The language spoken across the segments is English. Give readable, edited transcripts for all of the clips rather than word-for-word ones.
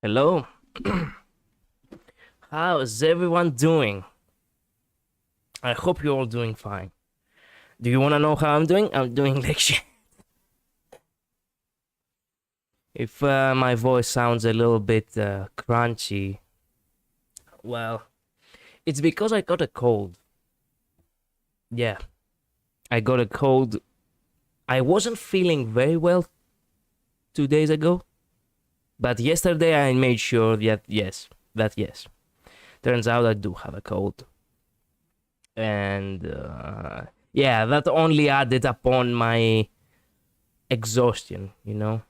Hello. How's everyone doing? I hope you're all doing fine. Do you want to know how I'm doing? I'm doing like shit. If my voice sounds a little bit crunchy, well, it's because I got a cold. Yeah, I got a cold. I wasn't feeling very well 2 days ago, but yesterday I made sure that yes. Turns out I do have a cold. And yeah, that only added upon my exhaustion, you know?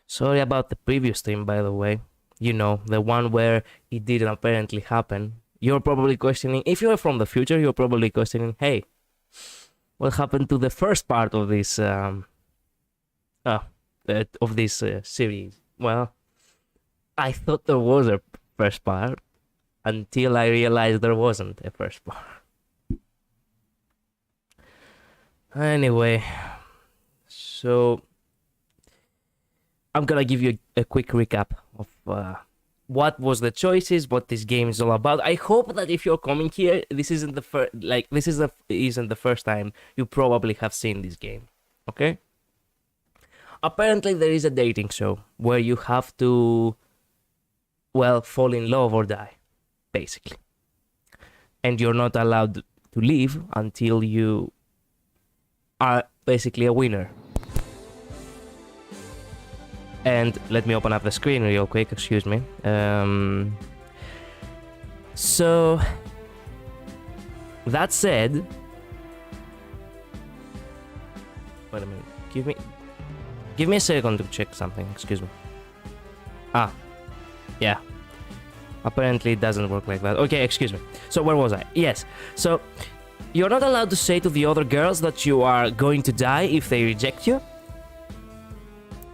Sorry about the previous stream, by the way. You know, the one where it didn't apparently happen. You're probably questioning, if you're from the future, you're probably questioning, hey, what happened to the first part of this series? Well, I thought there was a first part until I realized there wasn't a first part. Anyway, so I'm gonna give you a quick recap of what was the choices, what this game is all about. I hope that if you're coming here, this isn't the first time you probably have seen this game. Okay? Apparently, there is a dating show where you have to, well, fall in love or die, basically. And you're not allowed to leave until you are basically a winner. And let me open up the screen real quick, excuse me. So, that said, wait a minute, give me a second to check something, excuse me. Yeah. Apparently it doesn't work like that. Okay, excuse me. So where was I? Yes. So, you're not allowed to say to the other girls that you are going to die if they reject you.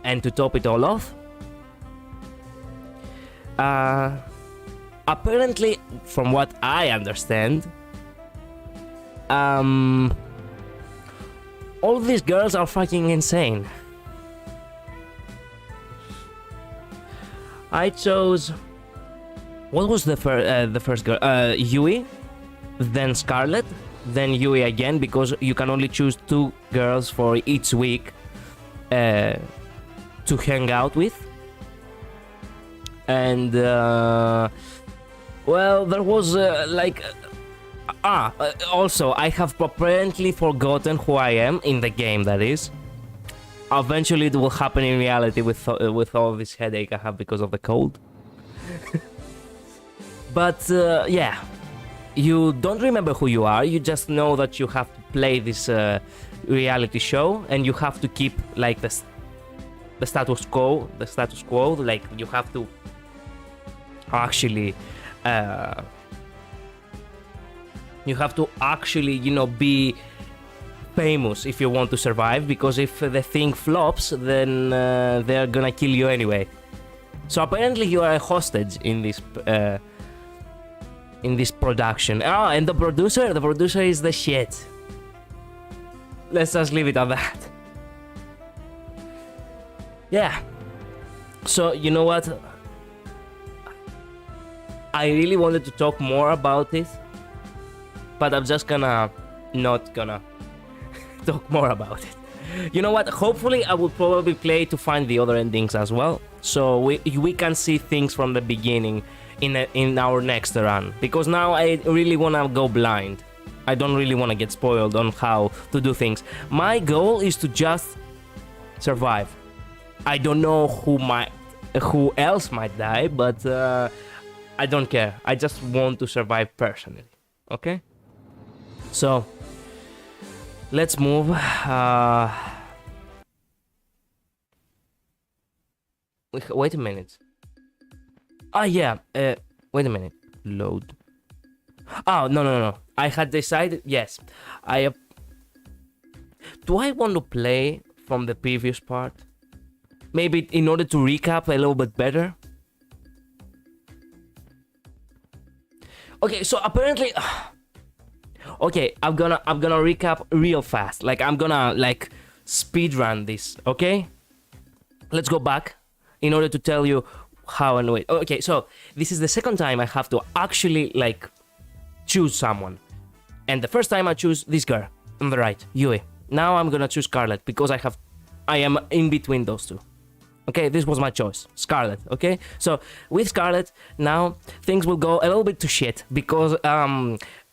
And to top it all off, apparently, from what I understand, all these girls are fucking insane. I chose, what was the first girl? Yui, then Scarlet, then Yui again, because you can only choose 2 girls for each week to hang out with. And well, there was also I have apparently forgotten who I am in the game, that is. Eventually it will happen in reality with all this headache I have because of the cold. But yeah, you don't remember who you are, you just know that you have to play this reality show, and you have to keep like the status quo, like you have to actually you know, be famous if you want to survive, because if the thing flops, then they're gonna kill you anyway. So apparently you are a hostage in this production. And the producer is the shit. Let's just leave it at that. Yeah. So, you know what? I really wanted to talk more about it, but I'm just not gonna talk more about it. You know what? Hopefully I will probably play to find the other endings as well, so we can see things from the beginning in our next run, because now I really wanna go blind. I don't really wanna get spoiled on how to do things. My goal is to just survive. I don't know who else might die, but I don't care. I just want to survive personally. Okay? So, let's move. Wait a minute. Yeah. Wait a minute. Load. Oh, no. I had decided. Yes. Do I want to play from the previous part? Maybe in order to recap a little bit better. Okay, so apparently, okay, I'm gonna recap real fast. Like I'm gonna speedrun this, okay? let's go back in order to tell you how and wait. Okay, so this is the second time I have to actually like choose someone. And the first time I choose this girl on the right, Yui. Now I'm gonna choose Scarlet because I am in between those two. Okay, this was my choice, Scarlet. Okay, so with Scarlet, now things will go a little bit to shit because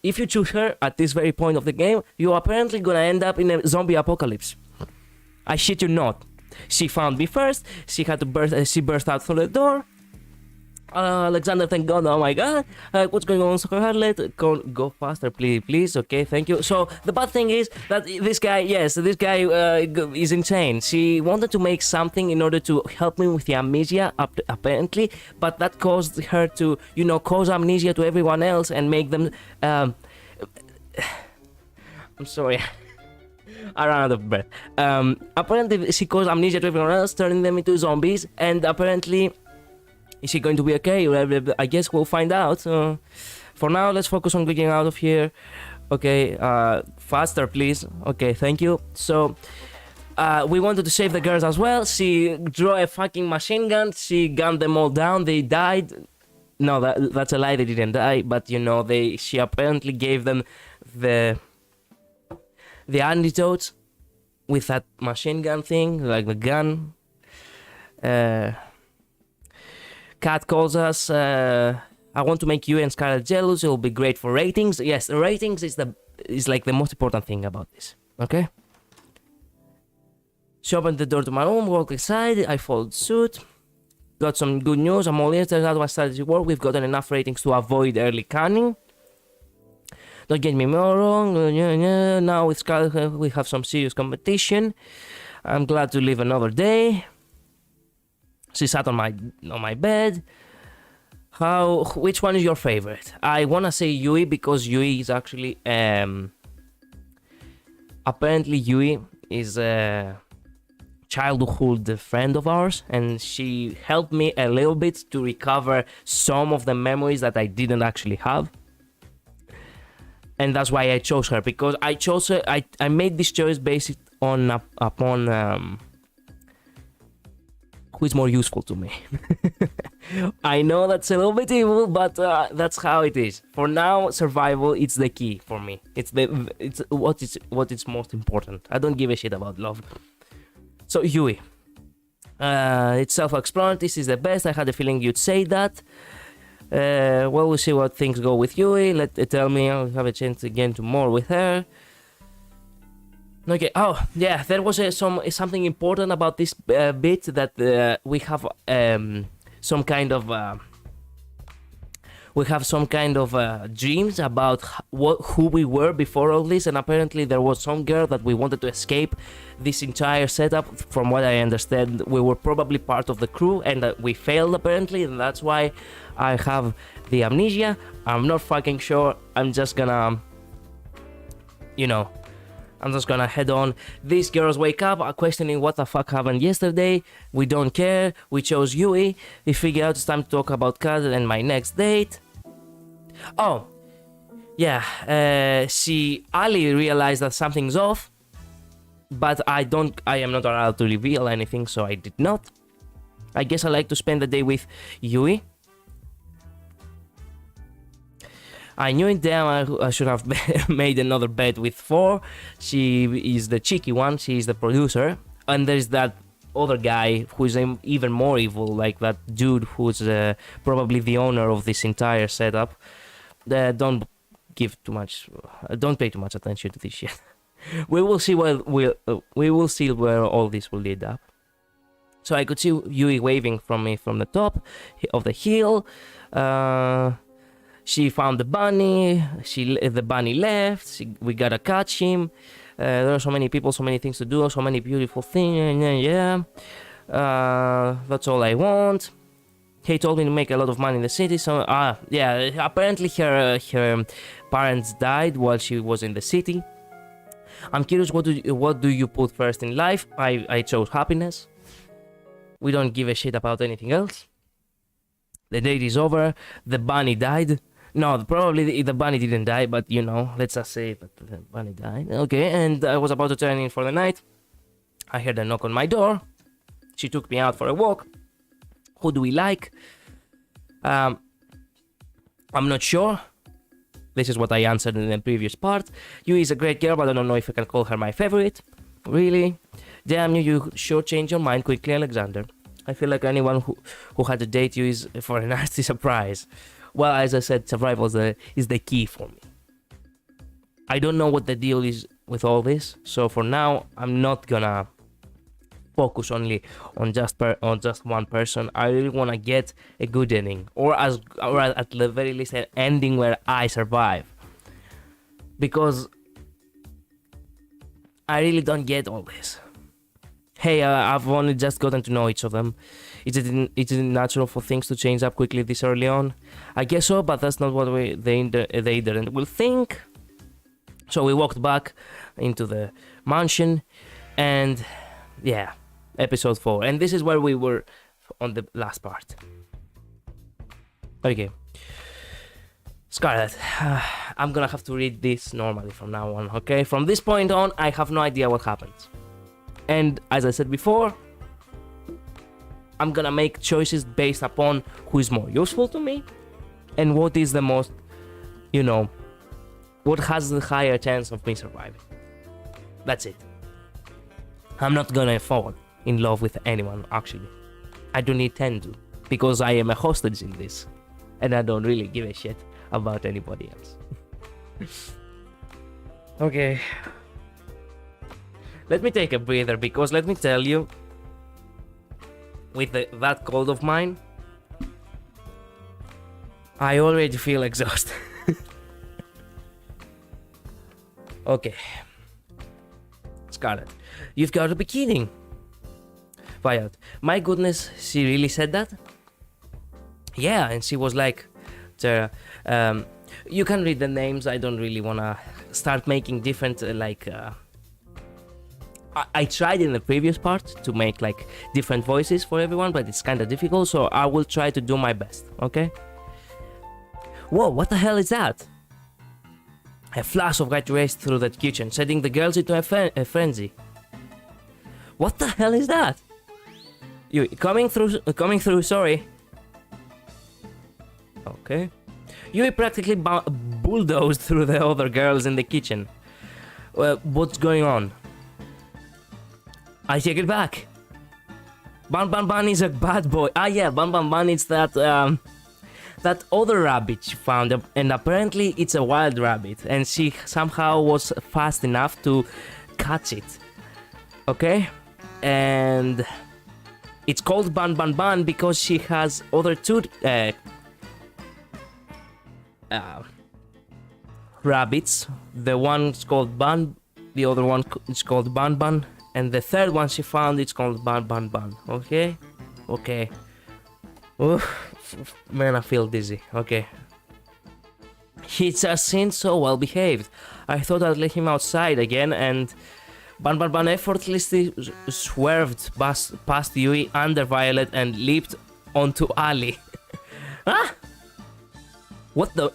if you choose her at this very point of the game, you're apparently gonna end up in a zombie apocalypse. I shit you not. She found me first. She had to burst. She burst out through the door. Alexander, thank God. Oh my God. What's going on, Scarlet? Go faster, please. Okay, thank you. So the bad thing is that this guy is insane. She wanted to make something in order to help me with the amnesia, apparently, but that caused her to, cause amnesia to everyone else and make them. I'm sorry. I ran out of breath. Apparently, she caused amnesia to everyone else, turning them into zombies, and apparently. Is she going to be okay? I guess we'll find out. For now, let's focus on getting out of here. Okay, faster, please. Okay, thank you. So, we wanted to save the girls as well. She drew a fucking machine gun. She gunned them all down. They died. No, that's a lie. They didn't die. But, she apparently gave them the antidote with that machine gun thing, like the gun. Kat calls us, I want to make you and Scarlet jealous, it'll be great for ratings. Yes, the ratings is like the most important thing about this, okay? She opened the door to my room, walked inside, I followed suit. Got some good news, I'm all ears, turns out my strategy worked, we've gotten enough ratings to avoid early canning. Don't get me wrong, now with Scarlet we have some serious competition. I'm glad to live another day. She sat on my bed. Which one is your favorite? I wanna say Yui because Yui is actually apparently Yui is a childhood friend of ours, and she helped me a little bit to recover some of the memories that I didn't actually have. And that's why I chose her, because I chose her. I made this choice based upon who is more useful to me. I know that's a little bit evil, but that's how it is. For now, survival it's the key for me. It's what is most important. I don't give a shit about love. So Yui, it's self-explanatory. This is the best. I had a feeling you'd say that. Well, we'll see what things go with Yui. Tell me I'll have a chance again to more with her. Okay. Oh, yeah. There was something important about this bit that we have some kind of dreams about who we were before all this, and apparently there was some girl that we wanted to escape this entire setup. From what I understand, we were probably part of the crew, and we failed apparently, and that's why I have the amnesia. I'm not fucking sure. I'm just gonna head on. These girls wake up are questioning what the fuck happened yesterday. We don't care. We chose Yui. We figure out it's time to talk about Kat and my next date. Oh, yeah. Ali realized that something's off, but I am not allowed to reveal anything, so I did not. I guess I like to spend the day with Yui. I knew it, damn, I should have made another bet with 4. She is the cheeky one, she is the producer. And there's that other guy who's even more evil, like that dude who's probably the owner of this entire setup. Don't pay too much attention to this shit. We will see where all this will lead up. So I could see Yui waving from me from the top of the hill. She found the bunny. The bunny left. We gotta catch him. There are so many people, so many things to do, so many beautiful things. Yeah, that's all I want. He told me to make a lot of money in the city. So yeah. Apparently her parents died while she was in the city. I'm curious, what do you put first in life? I chose happiness. We don't give a shit about anything else. The date is over. The bunny died. No, probably the bunny didn't die, but let's just say that the bunny died. Okay, and I was about to turn in for the night. I heard a knock on my door. She took me out for a walk. Who do we like? I'm not sure. This is what I answered in the previous part. Yui is a great girl, but I don't know if I can call her my favorite. Really? Damn you sure change your mind quickly, Alexander. I feel like anyone who had to date you is for a nasty surprise. Well, as I said, survival is the key for me. I don't know what the deal is with all this, so for now, I'm not gonna focus only on just one person. I really want to get a good ending, or at the very least an ending where I survive, because I really don't get all this. Hey, I've only just gotten to know each of them. Is it natural for things to change up quickly this early on? I guess so, but that's not what the internet will think. So we walked back into the mansion, and yeah, episode 4. And this is where we were on the last part. Okay. Scarlet, I'm gonna have to read this normally from now on, okay? From this point on, I have no idea what happens. And as I said before, I'm gonna make choices based upon who is more useful to me and what is the most, what has the higher chance of me surviving. That's it. I'm not gonna fall in love with anyone, actually. I don't intend to, because I am a hostage in this, and I don't really give a shit about anybody else. Okay. Let me take a breather, because let me tell you, with that cold of mine, I already feel exhausted. Okay. Scarlet, you've got to be kidding. Violet, my goodness, she really said that? Yeah, and she was like, Tara, you can read the names. I don't really want to start making different, I tried in the previous part to make like different voices for everyone, but it's kind of difficult, so I will try to do my best, okay? Whoa, what the hell is that? A flash of light raced through that kitchen, setting the girls into a frenzy. What the hell is that? You coming through, sorry. Okay. Yui practically bulldozed through the other girls in the kitchen. What's going on? I take it back. Ban Ban Ban is a bad boy. Ah yeah, Ban Ban Ban is that other rabbit she found, and apparently it's a wild rabbit, and she somehow was fast enough to catch it. Okay? And it's called Ban Ban Ban because she has other two rabbits. The one's called Ban, the other one is called Ban Ban, and the third one she found, it's called Ban Ban Ban. Okay? Okay. Oof, man, I feel dizzy. Okay. He just seemed so well behaved. I thought I'd let him outside again, and Ban Ban Ban effortlessly swerved past Yui under Violet and leaped onto Ali. Ah! What the?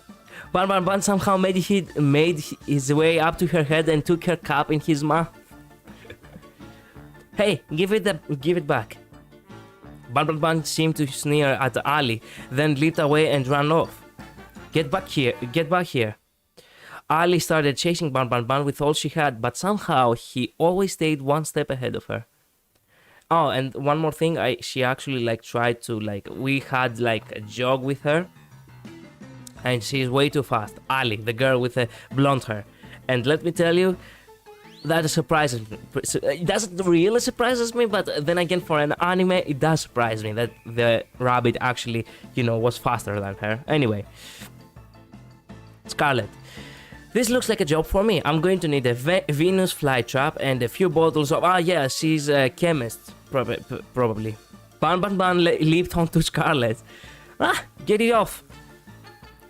Ban Ban Ban somehow made his way up to her head and took her cup in his mouth. Hey, give it back. Ban Ban Ban seemed to sneer at Ali, then leaped away and ran off. Get back here. Ali started chasing Ban Ban Ban with all she had, but somehow he always stayed one step ahead of her. Oh, and one more thing, she actually tried to we had a jog with her, and she's way too fast. Ali, the girl with the blonde hair, and let me tell you, that surprises me. It doesn't really surprises me, but then again, for an anime, it does surprise me that the rabbit actually, was faster than her. Anyway, Scarlet, this looks like a job for me. I'm going to need a Venus flytrap and a few bottles of... Ah, yeah, she's a chemist, probably. Ban Ban Ban leaped onto Scarlet. Ah, get it off.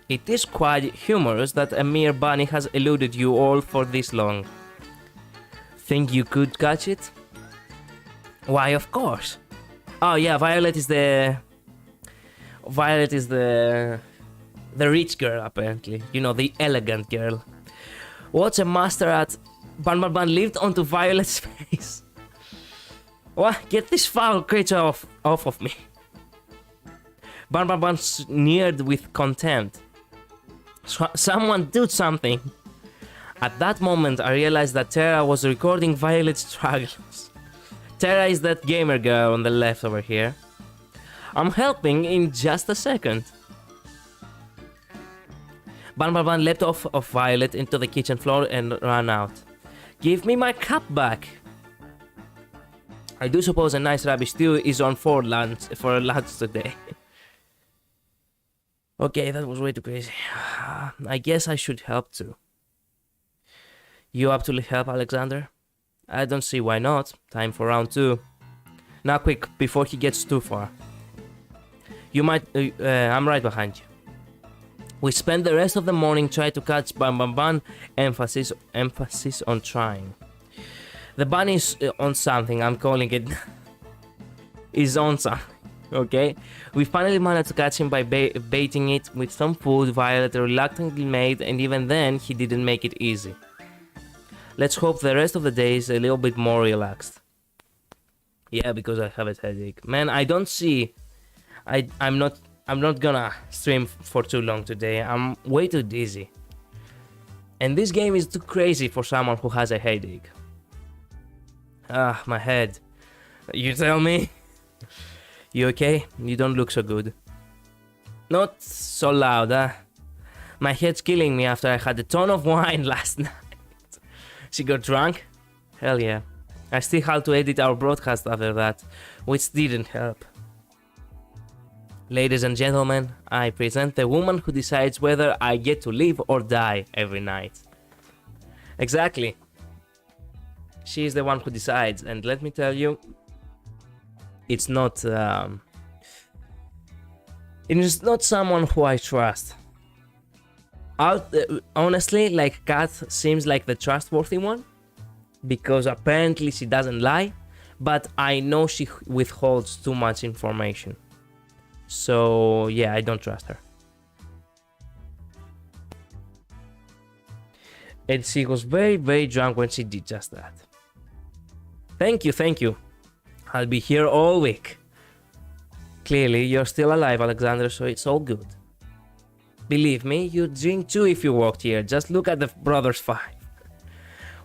It is quite humorous that a mere bunny has eluded you all for this long. Think you could catch it? Why, of course. Oh yeah, Violet is the rich girl, apparently. The elegant girl. What's a master at? Ban Ban Ban leaped onto Violet's face. What? Get this foul creature off of me. Bun sneered with contempt. Someone do something. At that moment, I realized that Terra was recording Violet's struggles. Terra is that gamer girl on the left over here. I'm helping in just a second. Bun leapt off of Violet into the kitchen floor and ran out. Give me my cup back. I do suppose a nice rubbish stew is on for lunch today. Okay, that was way too crazy. I guess I should help too. You up to help, Alexander? I don't see why not. Time for round 2. Now quick, before he gets too far. You might... I'm right behind you. We spent the rest of the morning trying to catch Bun. Emphasis on trying. The bunny is on something, I'm calling it... is on something, okay? We finally managed to catch him by baiting it with some food Violet reluctantly made, and even then, he didn't make it easy. Let's hope the rest of the day is a little bit more relaxed. Yeah, because I have a headache. Man, I don't see... I'm not gonna stream for too long today. I'm way too dizzy. And this game is too crazy for someone who has a headache. Ah, my head. You tell me? You okay? You don't look so good. Not so loud, huh? My head's killing me after I had a ton of wine last night. She got drunk? Hell yeah. I still had to edit our broadcast after that, which didn't help. Ladies and gentlemen, I present the woman who decides whether I get to live or die every night. Exactly. She is the one who decides, and let me tell you, it's not someone who I trust. Honestly, like Kat seems like the trustworthy one, because apparently she doesn't lie, but I know she withholds too much information. So yeah, I don't trust her. And she was very, very drunk when she did just that. Thank you. I'll be here all week. Clearly, you're still alive, Alexander, so it's all good. Believe me, you'd drink too if you walked here. Just look at the Brothers 5.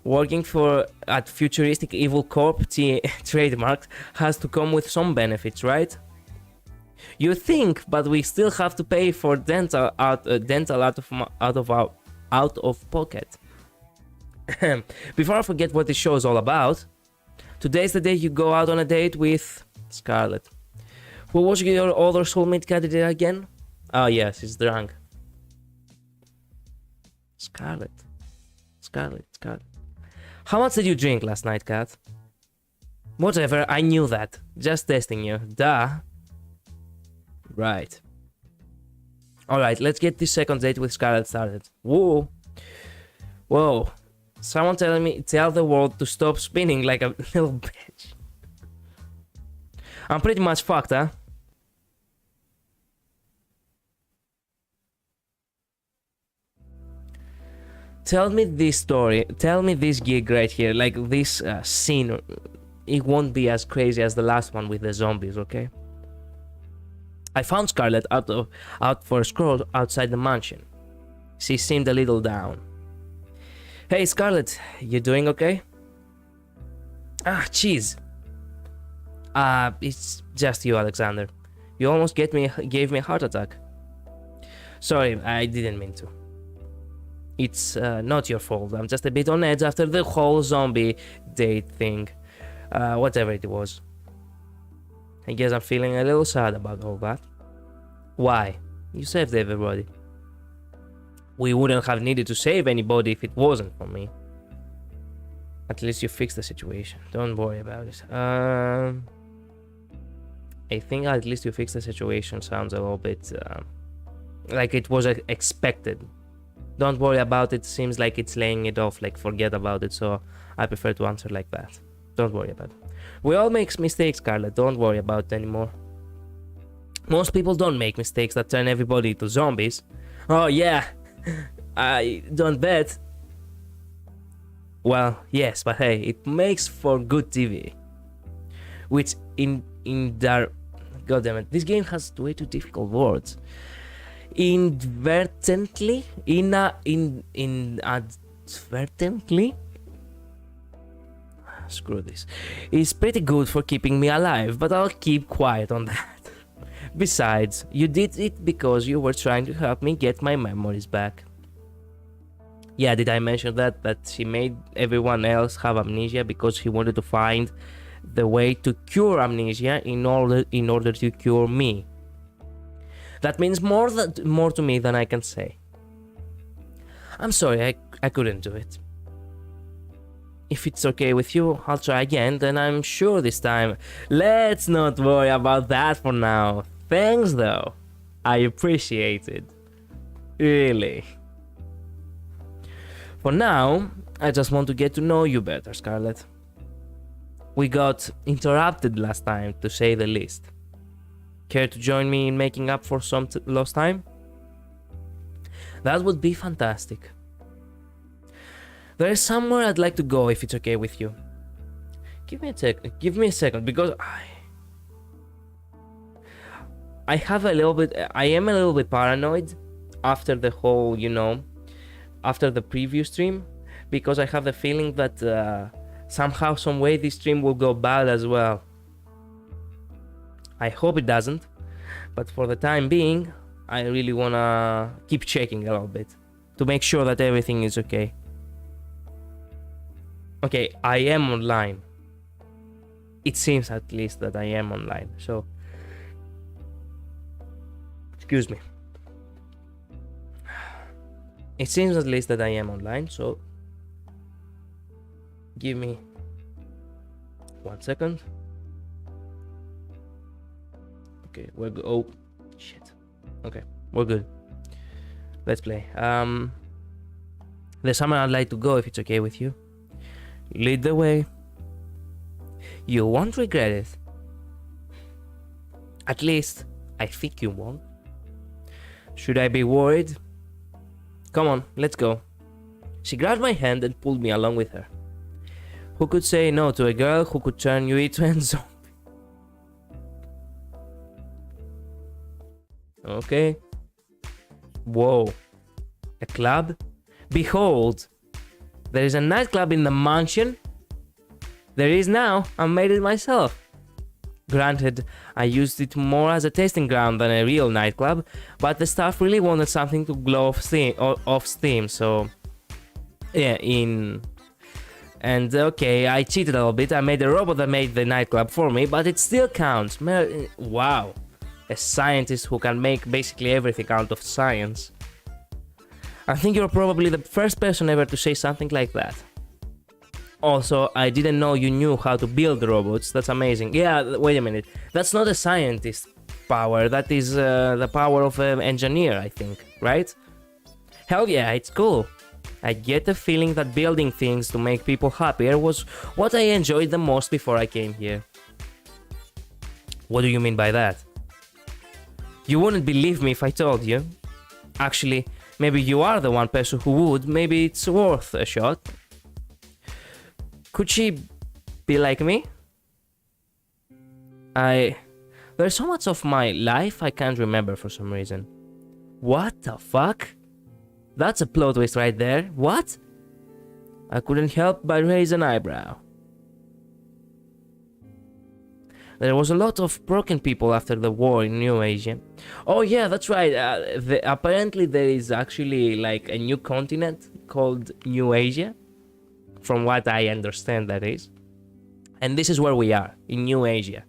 Working at Futuristic Evil Corp trademark has to come with some benefits, right? You think, but we still have to pay for dental out of pocket. Before I forget what this show is all about, today's the day you go out on a date with Scarlet. Who was your other soulmate candidate again? Oh yes, she's drunk. Scarlet. How much did you drink last night, Kat? Whatever, I knew that. Just testing you. Duh. Right. Alright, let's get this second date with Scarlet started. Whoa. Someone tell the world to stop spinning like a little bitch. I'm pretty much fucked, huh? Tell me this story. Tell me this gig right here. Like this scene. It won't be as crazy as the last one with the zombies, okay? I found Scarlet out for a stroll outside the mansion. She seemed a little down. Hey Scarlet, you doing okay? Ah, jeez. It's just you, Alexander. You almost gave me a heart attack. Sorry, I didn't mean to. It's not your fault. I'm just a bit on edge after the whole zombie date thing. Whatever it was. I guess I'm feeling a little sad about all that. Why? You saved everybody. We wouldn't have needed to save anybody if it wasn't for me. At least you fixed the situation. Don't worry about it. I think at least you fixed the situation sounds a little bit like it was expected. Don't worry about it. Seems like it's laying it off, like forget about it. So I prefer to answer like that. Don't worry about it. We all make mistakes, Scarlet. Don't worry about it anymore. Most people don't make mistakes that turn everybody into zombies. Oh yeah, I don't bet. Well, yes, but hey, it makes for good TV. which in their, god damn it, this game has way too difficult words. Inadvertently, screw this, is pretty good for keeping me alive, but I'll keep quiet on that. Besides, you did it because you were trying to help me get my memories back. Yeah, did I mention that she made everyone else have amnesia because he wanted to find the way to cure amnesia in order to cure me. That means more to me than I can say. I'm sorry, I couldn't do it. If it's okay with you, I'll try again, then I'm sure this time. Let's not worry about that for now. Thanks though. I appreciate it. Really. For now, I just want to get to know you better, Scarlet. We got interrupted last time, to say the least. Care to join me in making up for some lost time? That would be fantastic. There is somewhere I'd like to go if it's okay with you. Give me a second, because I am a little bit paranoid after the whole, after the previous stream, because I have the feeling that somehow, some way this stream will go bad as well. I hope it doesn't, but for the time being, I really wanna keep checking a little bit to make sure that everything is okay. Okay, I am online. It seems at least that I am online, so excuse me. It seems at least that I am online, so give me 1 second. Okay, we're good. Oh, shit. Okay, we're good. Let's play. There's somewhere I'd like to go if it's okay with you. Lead the way. You won't regret it. At least, I think you won't. Should I be worried? Come on, let's go. She grabbed my hand and pulled me along with her. Who could say no to a girl who could turn you into a zombie? Okay. Whoa. A club? Behold! There is a nightclub in the mansion. There is now. I made it myself. Granted, I used it more as a testing ground than a real nightclub, but the staff really wanted something to glow off steam, so yeah, and okay, I cheated a little bit. I made a robot that made the nightclub for me, but it still counts. Wow, a scientist who can make basically everything out of science. I think you're probably the first person ever to say something like that. Also, I didn't know you knew how to build robots. That's amazing. Yeah, wait a minute. That's not a scientist power. That is the power of an engineer, I think, right? Hell yeah, it's cool. I get the feeling that building things to make people happier was what I enjoyed the most before I came here. What do you mean by that? You wouldn't believe me if I told you. Actually, maybe you are the one person who would. Maybe it's worth a shot. Could she be like me? There's so much of my life I can't remember for some reason. What the fuck? That's a plot twist right there. What? I couldn't help but raise an eyebrow. There was a lot of broken people after the war in New Asia. Oh yeah, that's right. Apparently there is actually like a new continent called New Asia. From what I understand, that is. And this is where we are, in New Asia.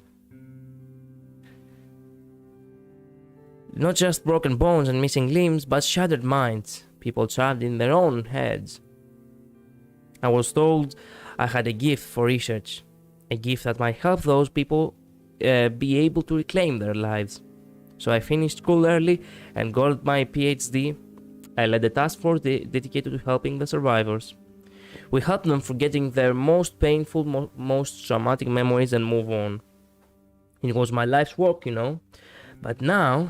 Not just broken bones and missing limbs, but shattered minds. People trapped in their own heads. I was told I had a gift for research. A gift that might help those people be able to reclaim their lives. So I finished school early and got my PhD. I led a task force dedicated to helping the survivors. We help them forgetting their most painful, most traumatic memories and move on. It was my life's work, But now,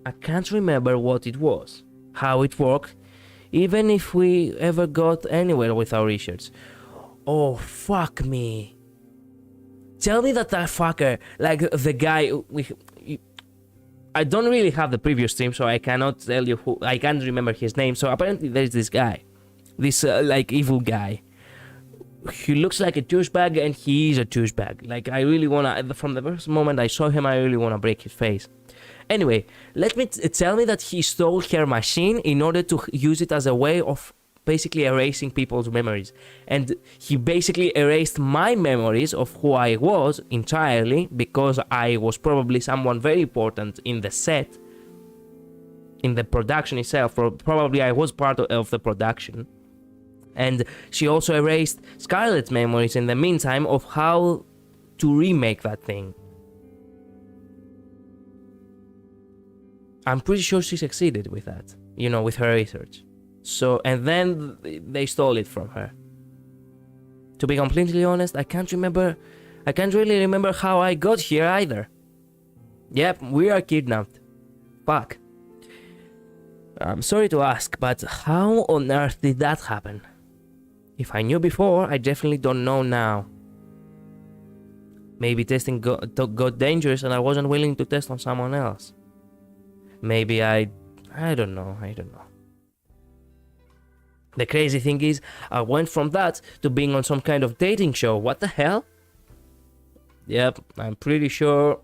I can't remember what it was, how it worked, even if we ever got anywhere with our research. Oh, fuck me. Tell me that fucker, like the guy, I don't really have the previous stream, so I cannot tell you who, I can't remember his name, so apparently there's this guy, this like evil guy. He looks like a douchebag, and he is a douchebag. Like, I really wanna, from the first moment I saw him, I really wanna break his face. Anyway, tell me that he stole her machine in order to use it as a way of basically erasing people's memories. And he basically erased my memories of who I was entirely, because I was probably someone very important in the set, in the production itself, or probably I was part of the production. And she also erased Scarlett's memories in the meantime of how to remake that thing. I'm pretty sure she succeeded with that, you know, with her research. So, and then they stole it from her. To be completely honest, I can't really remember how I got here either. Yep, we are kidnapped. Fuck. I'm sorry to ask, but how on earth did that happen? If I knew before, I definitely don't know now. Maybe testing got dangerous and I wasn't willing to test on someone else. Maybe I don't know. The crazy thing is, I went from that to being on some kind of dating show. What the hell? Yep, I'm pretty sure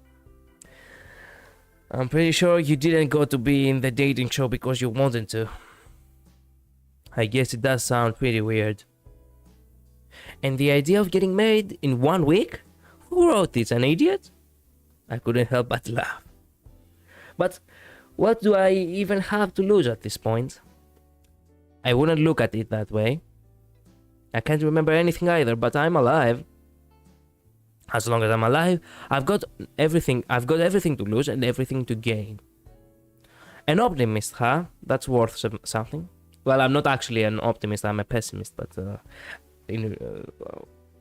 you didn't go to be in the dating show because you wanted to. I guess it does sound pretty weird. And the idea of getting married in 1 week? Who wrote this, an idiot? I couldn't help but laugh. But what do I even have to lose at this point? I wouldn't look at it that way. I can't remember anything either, but I'm alive. As long as I'm alive, I've got everything to lose and everything to gain. An optimist, huh? That's worth something. Well, I'm not actually an optimist, I'm a pessimist, but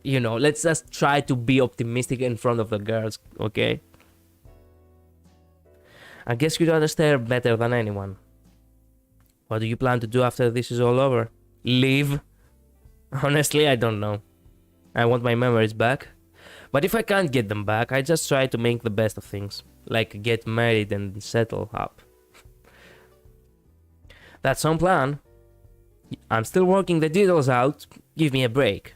you know, let's just try to be optimistic in front of the girls, okay? I guess you understand better than anyone. What do you plan to do after this is all over? Leave? Honestly, I don't know. I want my memories back. But if I can't get them back, I just try to make the best of things. Like get married and settle up. That's some plan. I'm still working the details out. Give me a break.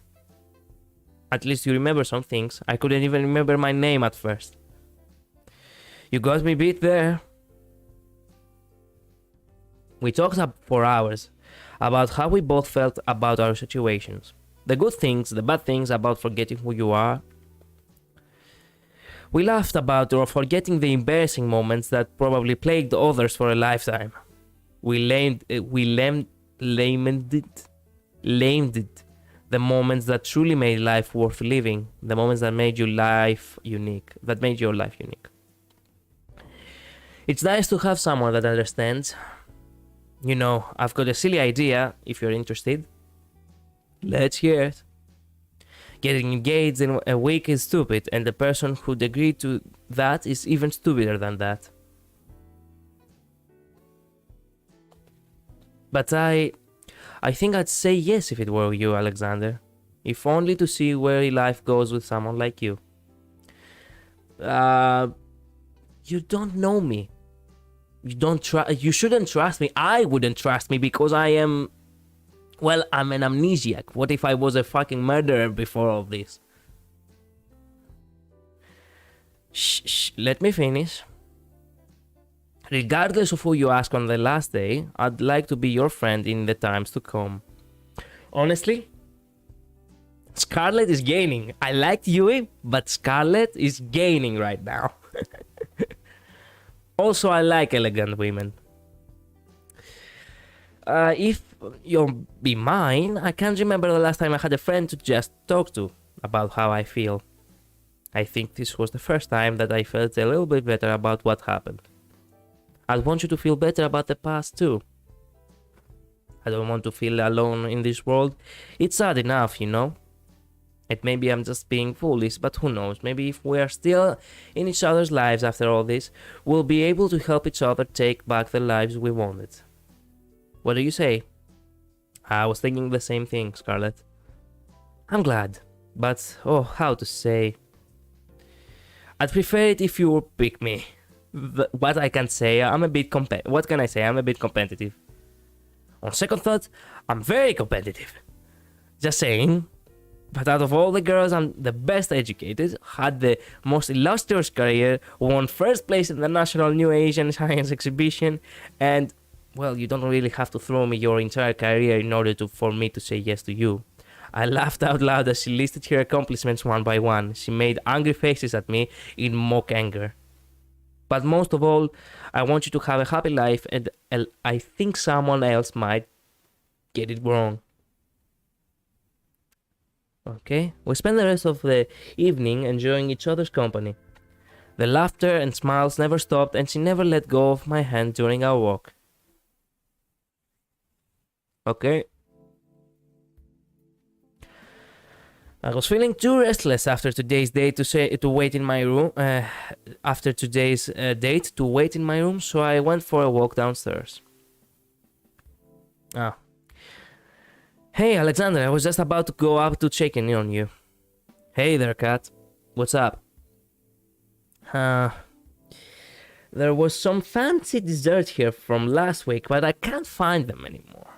At least you remember some things. I couldn't even remember my name at first. You got me beat there. We talked for hours about how we both felt about our situations. The good things, the bad things about forgetting who you are. We laughed about or forgetting the embarrassing moments that probably plagued others for a lifetime. We lamented the moments that truly made life worth living, the moments that made your life unique, It's nice to have someone that understands. You know, I've got a silly idea, if you're interested. Let's hear it. Getting engaged in a week is stupid, and the person who'd agree to that is even stupider than that. But I think I'd say yes if it were you, Alexander. If only to see where life goes with someone like you. You don't know me. You shouldn't trust me. I wouldn't trust me because I'm an amnesiac. What if I was a fucking murderer before all this? Shh, let me finish. Regardless of who you ask on the last day, I'd like to be your friend in the times to come. Honestly, Scarlett is gaining. I liked Yui, but Scarlett is gaining right now. Also, I like elegant women. If you'll be mine, I can't remember the last time I had a friend to just talk to about how I feel. I think this was the first time that I felt a little bit better about what happened. I want you to feel better about the past too. I don't want to feel alone in this world. It's sad enough, you know. And maybe I'm just being foolish, but who knows, maybe if we are still in each other's lives after all this, we'll be able to help each other take back the lives we wanted. What do you say? I was thinking the same thing, Scarlett. I'm glad, but how to say... I'd prefer it if you would pick me. What I can say, I'm a bit what can I say? I'm a bit competitive. On second thought, I'm very competitive. Just saying. But out of all the girls, I'm the best educated, had the most illustrious career, won first place in the National New Asian Science Exhibition, and, well, you don't really have to throw me your entire career in order for me to say yes to you. I laughed out loud as she listed her accomplishments one by one. She made angry faces at me in mock anger. But most of all, I want you to have a happy life, and I think someone else might get it wrong. Okay, we spent the rest of the evening enjoying each other's company. The laughter and smiles never stopped, and she never let go of my hand during our walk. Okay. I was feeling too restless after today's date to wait in my room. So I went for a walk downstairs. Ah. Hey, Alexander, I was just about to go up to check in on you. Hey there, Kat. What's up? There was some fancy dessert here from last week, but I can't find them anymore.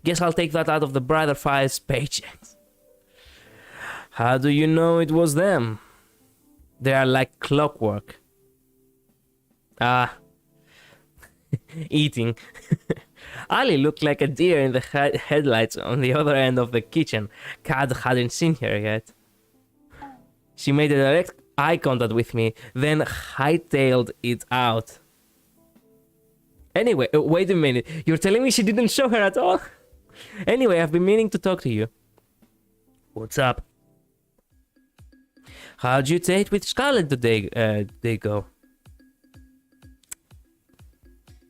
Guess I'll take that out of the Brother Files paychecks. How do you know it was them? They are like clockwork. Eating. Ali looked like a deer in the headlights on the other end of the kitchen. Kat hadn't seen her yet. She made a direct eye contact with me, then hightailed it out. Anyway, wait a minute. You're telling me she didn't show her at all? Anyway, I've been meaning to talk to you. What's up? How'd you date with Scarlett today, go?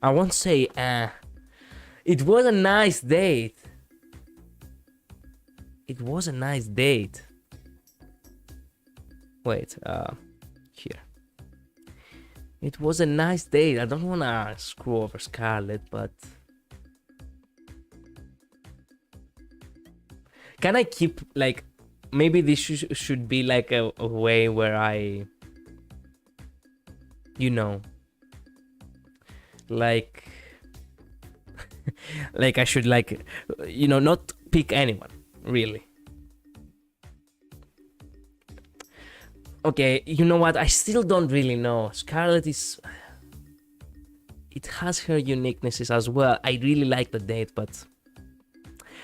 I won't say, it was a nice date. It was a nice date. Wait, here. It was a nice date. I don't wanna screw over Scarlett, but... Can I keep, like... Maybe this should be like a way where I... You know... Like... like I should like... You know, not pick anyone, really. Okay, you know what? I still don't really know. Scarlett is... It has her uniquenesses as well. I really like the date, but...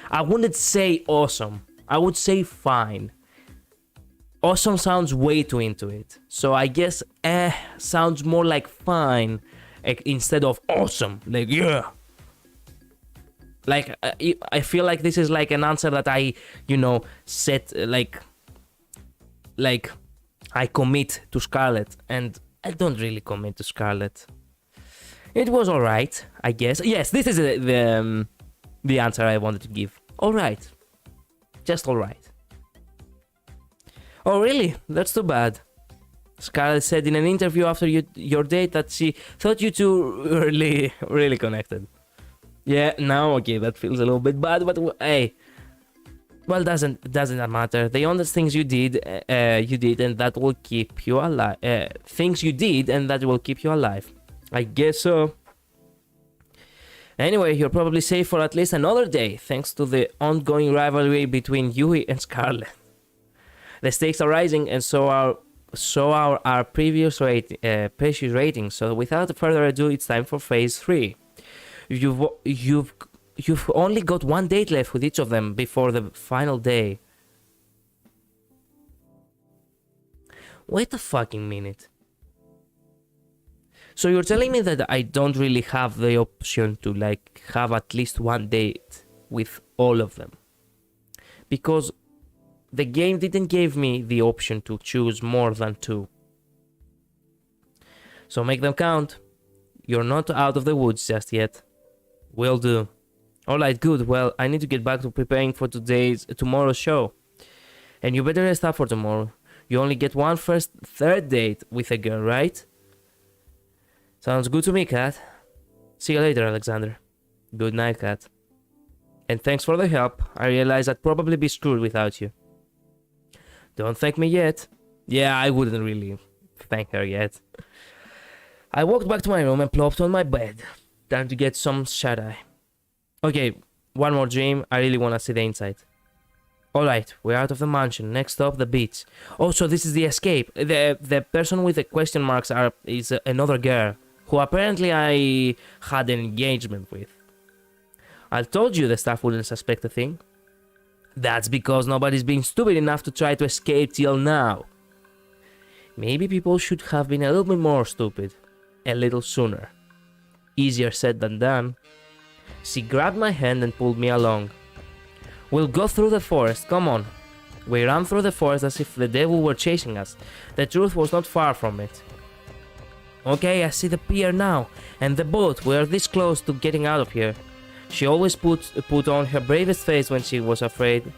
I wouldn't say awesome. I would say fine. Awesome sounds way too into it. So I guess sounds more like fine instead of awesome. Like, yeah. Like, I feel like this is like an answer that I, you know, set, like, I commit to Scarlett, and I don't really commit to Scarlett. It was alright, I guess. Yes, this is the answer I wanted to give. Alright. Just alright. Oh, really? That's too bad. Scarlett said in an interview after your date that she thought you two were really connected. Yeah, now okay, that feels a little bit bad, but hey, well, doesn't that matter? The honest things you did, and that will keep you alive. Things you did, and that will keep you alive. I guess so. Anyway, you're probably safe for at least another day, thanks to the ongoing rivalry between Yui and Scarlett. The stakes are rising, and so are our previous precious ratings. So without further ado, it's time for phase 3. You've only got one date left with each of them before the final day. Wait a fucking minute. So you're telling me that I don't really have the option to like have at least one date with all of them? Because the game didn't give me the option to choose more than 2. So make them count. You're not out of the woods just yet. Will do. Alright, good. Well, I need to get back to preparing for tomorrow's show. And you better rest up for tomorrow. You only get one third date with a girl, right? Sounds good to me, Kat. See you later, Alexander. Good night, Kat. And thanks for the help. I realize I'd probably be screwed without you. Don't thank me yet. Yeah, I wouldn't really. thank her yet. I walked back to my room and plopped on my bed, trying to get some shut-eye. Okay, one more dream. I really want to see the inside. Alright, we're out of the mansion. Next stop, the beach. Oh, so this is the escape. The person with the question marks is another girl, who apparently I had an engagement with. I told you the staff wouldn't suspect a thing. That's because nobody's been stupid enough to try to escape till now. Maybe people should have been a little bit more stupid. A little sooner. Easier said than done. She grabbed my hand and pulled me along. We'll go through the forest, come on. We ran through the forest as if the devil were chasing us. The truth was not far from it. Okay, I see the pier now, and the boat. We are this close to getting out of here. She always put on her bravest face when she was afraid.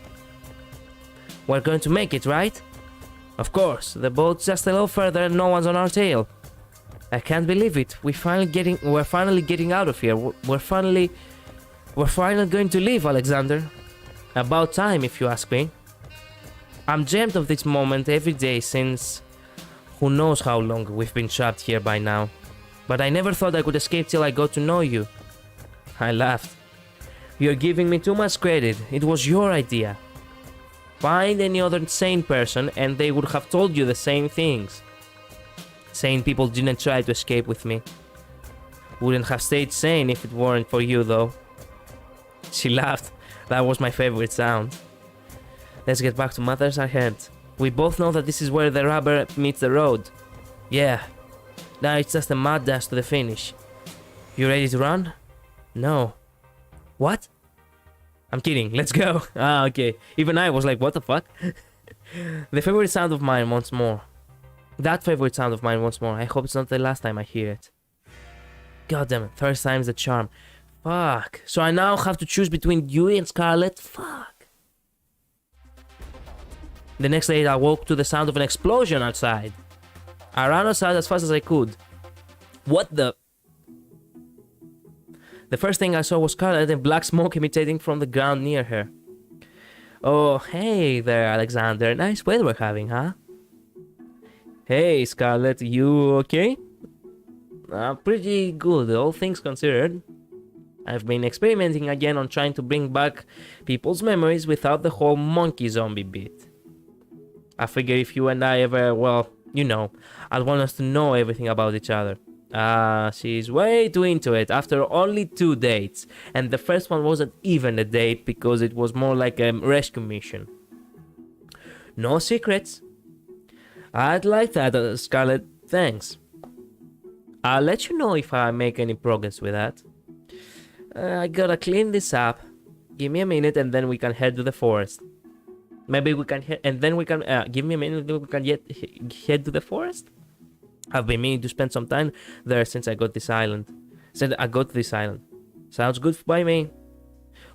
We're going to make it, right? Of course, the boat's just a little further and no one's on our tail. I can't believe it. We're finally getting out of here. We're finally going to leave, Alexander. About time, if you ask me. I'm dreamt of this moment every day since who knows how long we've been trapped here by now. But I never thought I could escape till I got to know you. I laughed. You're giving me too much credit. It was your idea. Find any other sane person and they would have told you the same things. Sane people didn't try to escape with me. Wouldn't have stayed sane if it weren't for you, though. She laughed. That was my favorite sound. Let's get back to matters at hand. We both know that this is where the rubber meets the road. Yeah. Now it's just a mad dash to the finish. You ready to run? No. What? I'm kidding. Let's go. Ah, okay. Even I was like, what the fuck? The favorite sound of mine once more. That favorite sound of mine once more. I hope it's not the last time I hear it. God damn it. Third time's the charm. Fuck. So I now have to choose between Dewey and Scarlet? Fuck. The next day I woke to the sound of an explosion outside. I ran outside as fast as I could. What the... The first thing I saw was Scarlet and black smoke emanating from the ground near her. Oh, hey there, Alexander. Nice weather we're having, huh? Hey, Scarlet, you okay? Pretty good, all things considered. I've been experimenting again on trying to bring back people's memories without the whole monkey zombie bit. I figure if you and I ever, well, you know, I'd want us to know everything about each other. She's way too into it after only 2 dates. And the first one wasn't even a date because it was more like a rescue mission. No secrets. I'd like that, Scarlet. Thanks. I'll let you know if I make any progress with that. I gotta clean this up. Give me a minute and then we can head to the forest. Maybe we can give me a minute and we can head to the forest? I've been meaning to spend some time there since I got this island. Sounds good by me.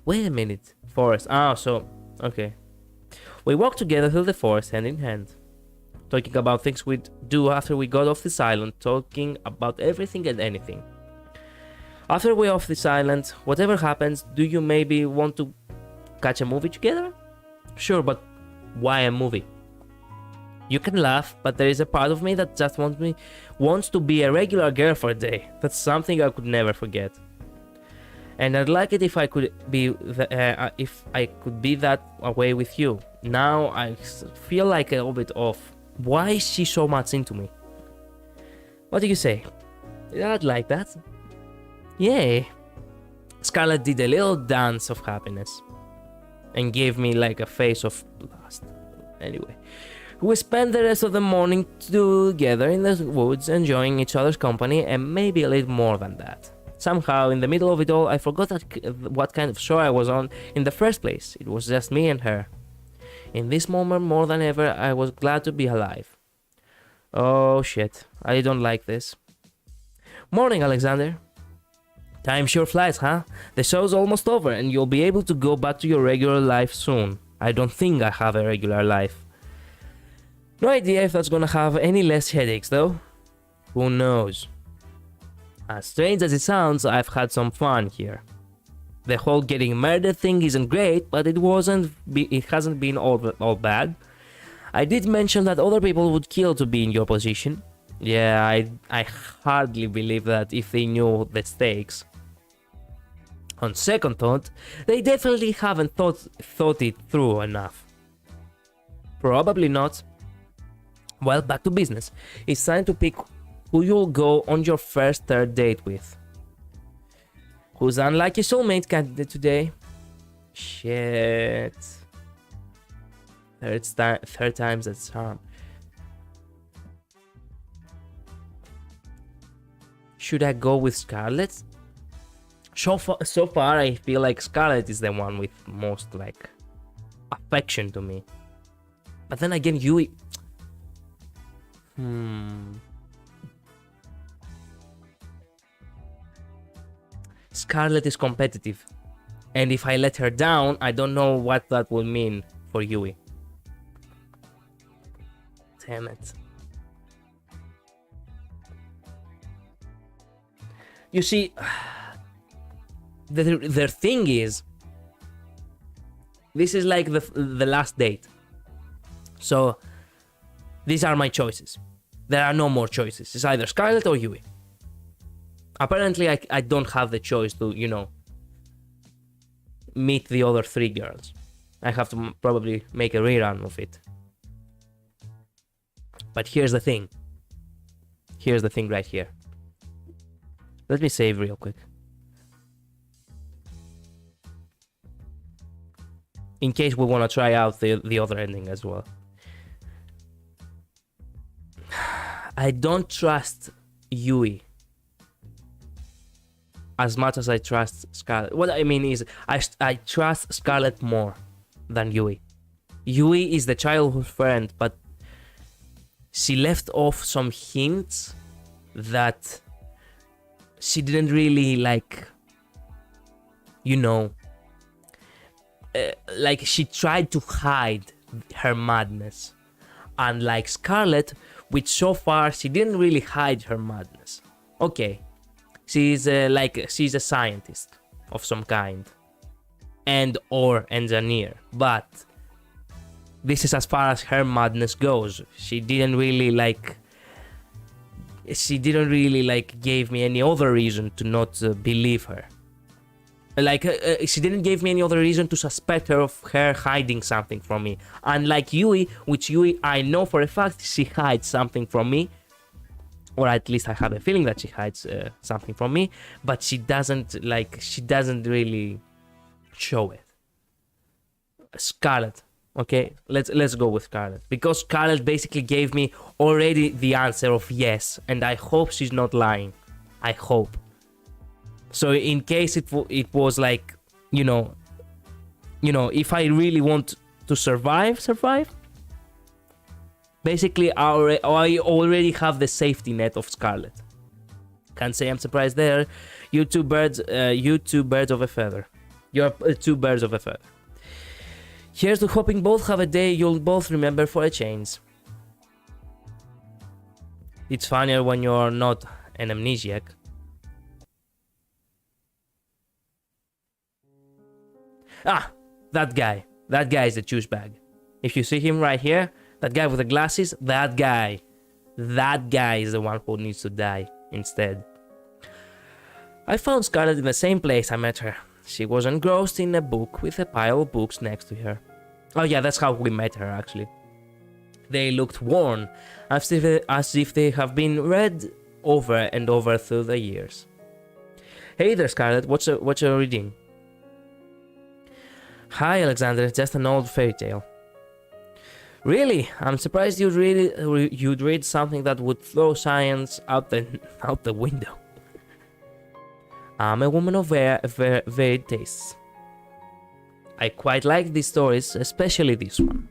Wait a minute. Forest. Okay. We walked together through the forest hand in hand. Talking about things we'd do after we got off this island. Talking about everything and anything. After we're off this island, whatever happens, do you maybe want to catch a movie together? Sure, but why a movie? You can laugh, but there is a part of me that just wants to be a regular girl for a day. That's something I could never forget. And I'd like it if I could be that way with you. Now I feel like a little bit off. Why is she so much into me? What do you say? I'd like that. Yay. Scarlet did a little dance of happiness and gave me like a face of lust. Anyway, we spent the rest of the morning together in the woods, enjoying each other's company and maybe a little more than that. Somehow, in the middle of it all, I forgot what kind of show I was on in the first place. It was just me and her. In this moment, more than ever, I was glad to be alive. Oh shit, I don't like this. Morning, Alexander. Time sure flies, huh? The show's almost over and you'll be able to go back to your regular life soon. I don't think I have a regular life. No idea if that's gonna have any less headaches though. Who knows? As strange as it sounds, I've had some fun here. The whole getting murdered thing isn't great, but it hasn't been all bad. I did mention that other people would kill to be in your position. Yeah, I hardly believe that if they knew the stakes. On second thought, they definitely haven't thought it through enough. Probably not. Well, back to business. It's time to pick who you'll go on your first third date with. Who's unlucky soulmate candidate today? Shit. Third time's the charm. Should I go with Scarlett? So far, I feel like Scarlett is the one with most like affection to me. But then again, Yui. Scarlett is competitive, and if I let her down, I don't know what that will mean for Yui. Damn it. You see, their thing is, this is like the last date. So, these are my choices. There are no more choices. It's either Scarlett or Yui. Apparently, I don't have the choice to, meet the other three girls. I have to probably make a rerun of it. But here's the thing. Here's the thing right here. Let me save real quick. In case we want to try out the other ending as well. I don't trust Yui as much as I trust Scarlett. What I mean is, I trust Scarlett more than Yui. Yui is the childhood friend, but she left off some hints that she didn't really like, like she tried to hide her madness. Unlike Scarlett, which so far she didn't really hide her madness. Okay, she's she's a scientist of some kind, and or engineer, but this is as far as her madness goes. She didn't really gave me any other reason to not believe her. She didn't give me any other reason to suspect her of her hiding something from me. Unlike Yui, which Yui I know for a fact she hides something from me, or at least I have a feeling that she hides something from me, but she doesn't really show it. Scarlett, okay, let's go with Scarlett, because Scarlett basically gave me already the answer of yes, and I hope she's not lying. I hope. So in case it was like, if I really want to survive, basically I already have the safety net of Scarlett. Can't say I'm surprised there. You two birds of a feather. You're two birds of a feather. Here's to hoping both have a day you'll both remember for a change. It's funnier when you're not an amnesiac. Ah, that guy is a douchebag. If you see him right here, that guy with the glasses, that guy is the one who needs to die instead. I found Scarlett in the same place I met her. She was engrossed in a book with a pile of books next to her. Oh yeah, that's how we met her actually. They looked worn, as if they have been read over and over through the years. Hey there, Scarlett, what's your reading? Hi, Alexander, just an old fairy tale. Really? I'm surprised you'd read something that would throw science out the window. I'm a woman of varied tastes. I quite like these stories, especially this one.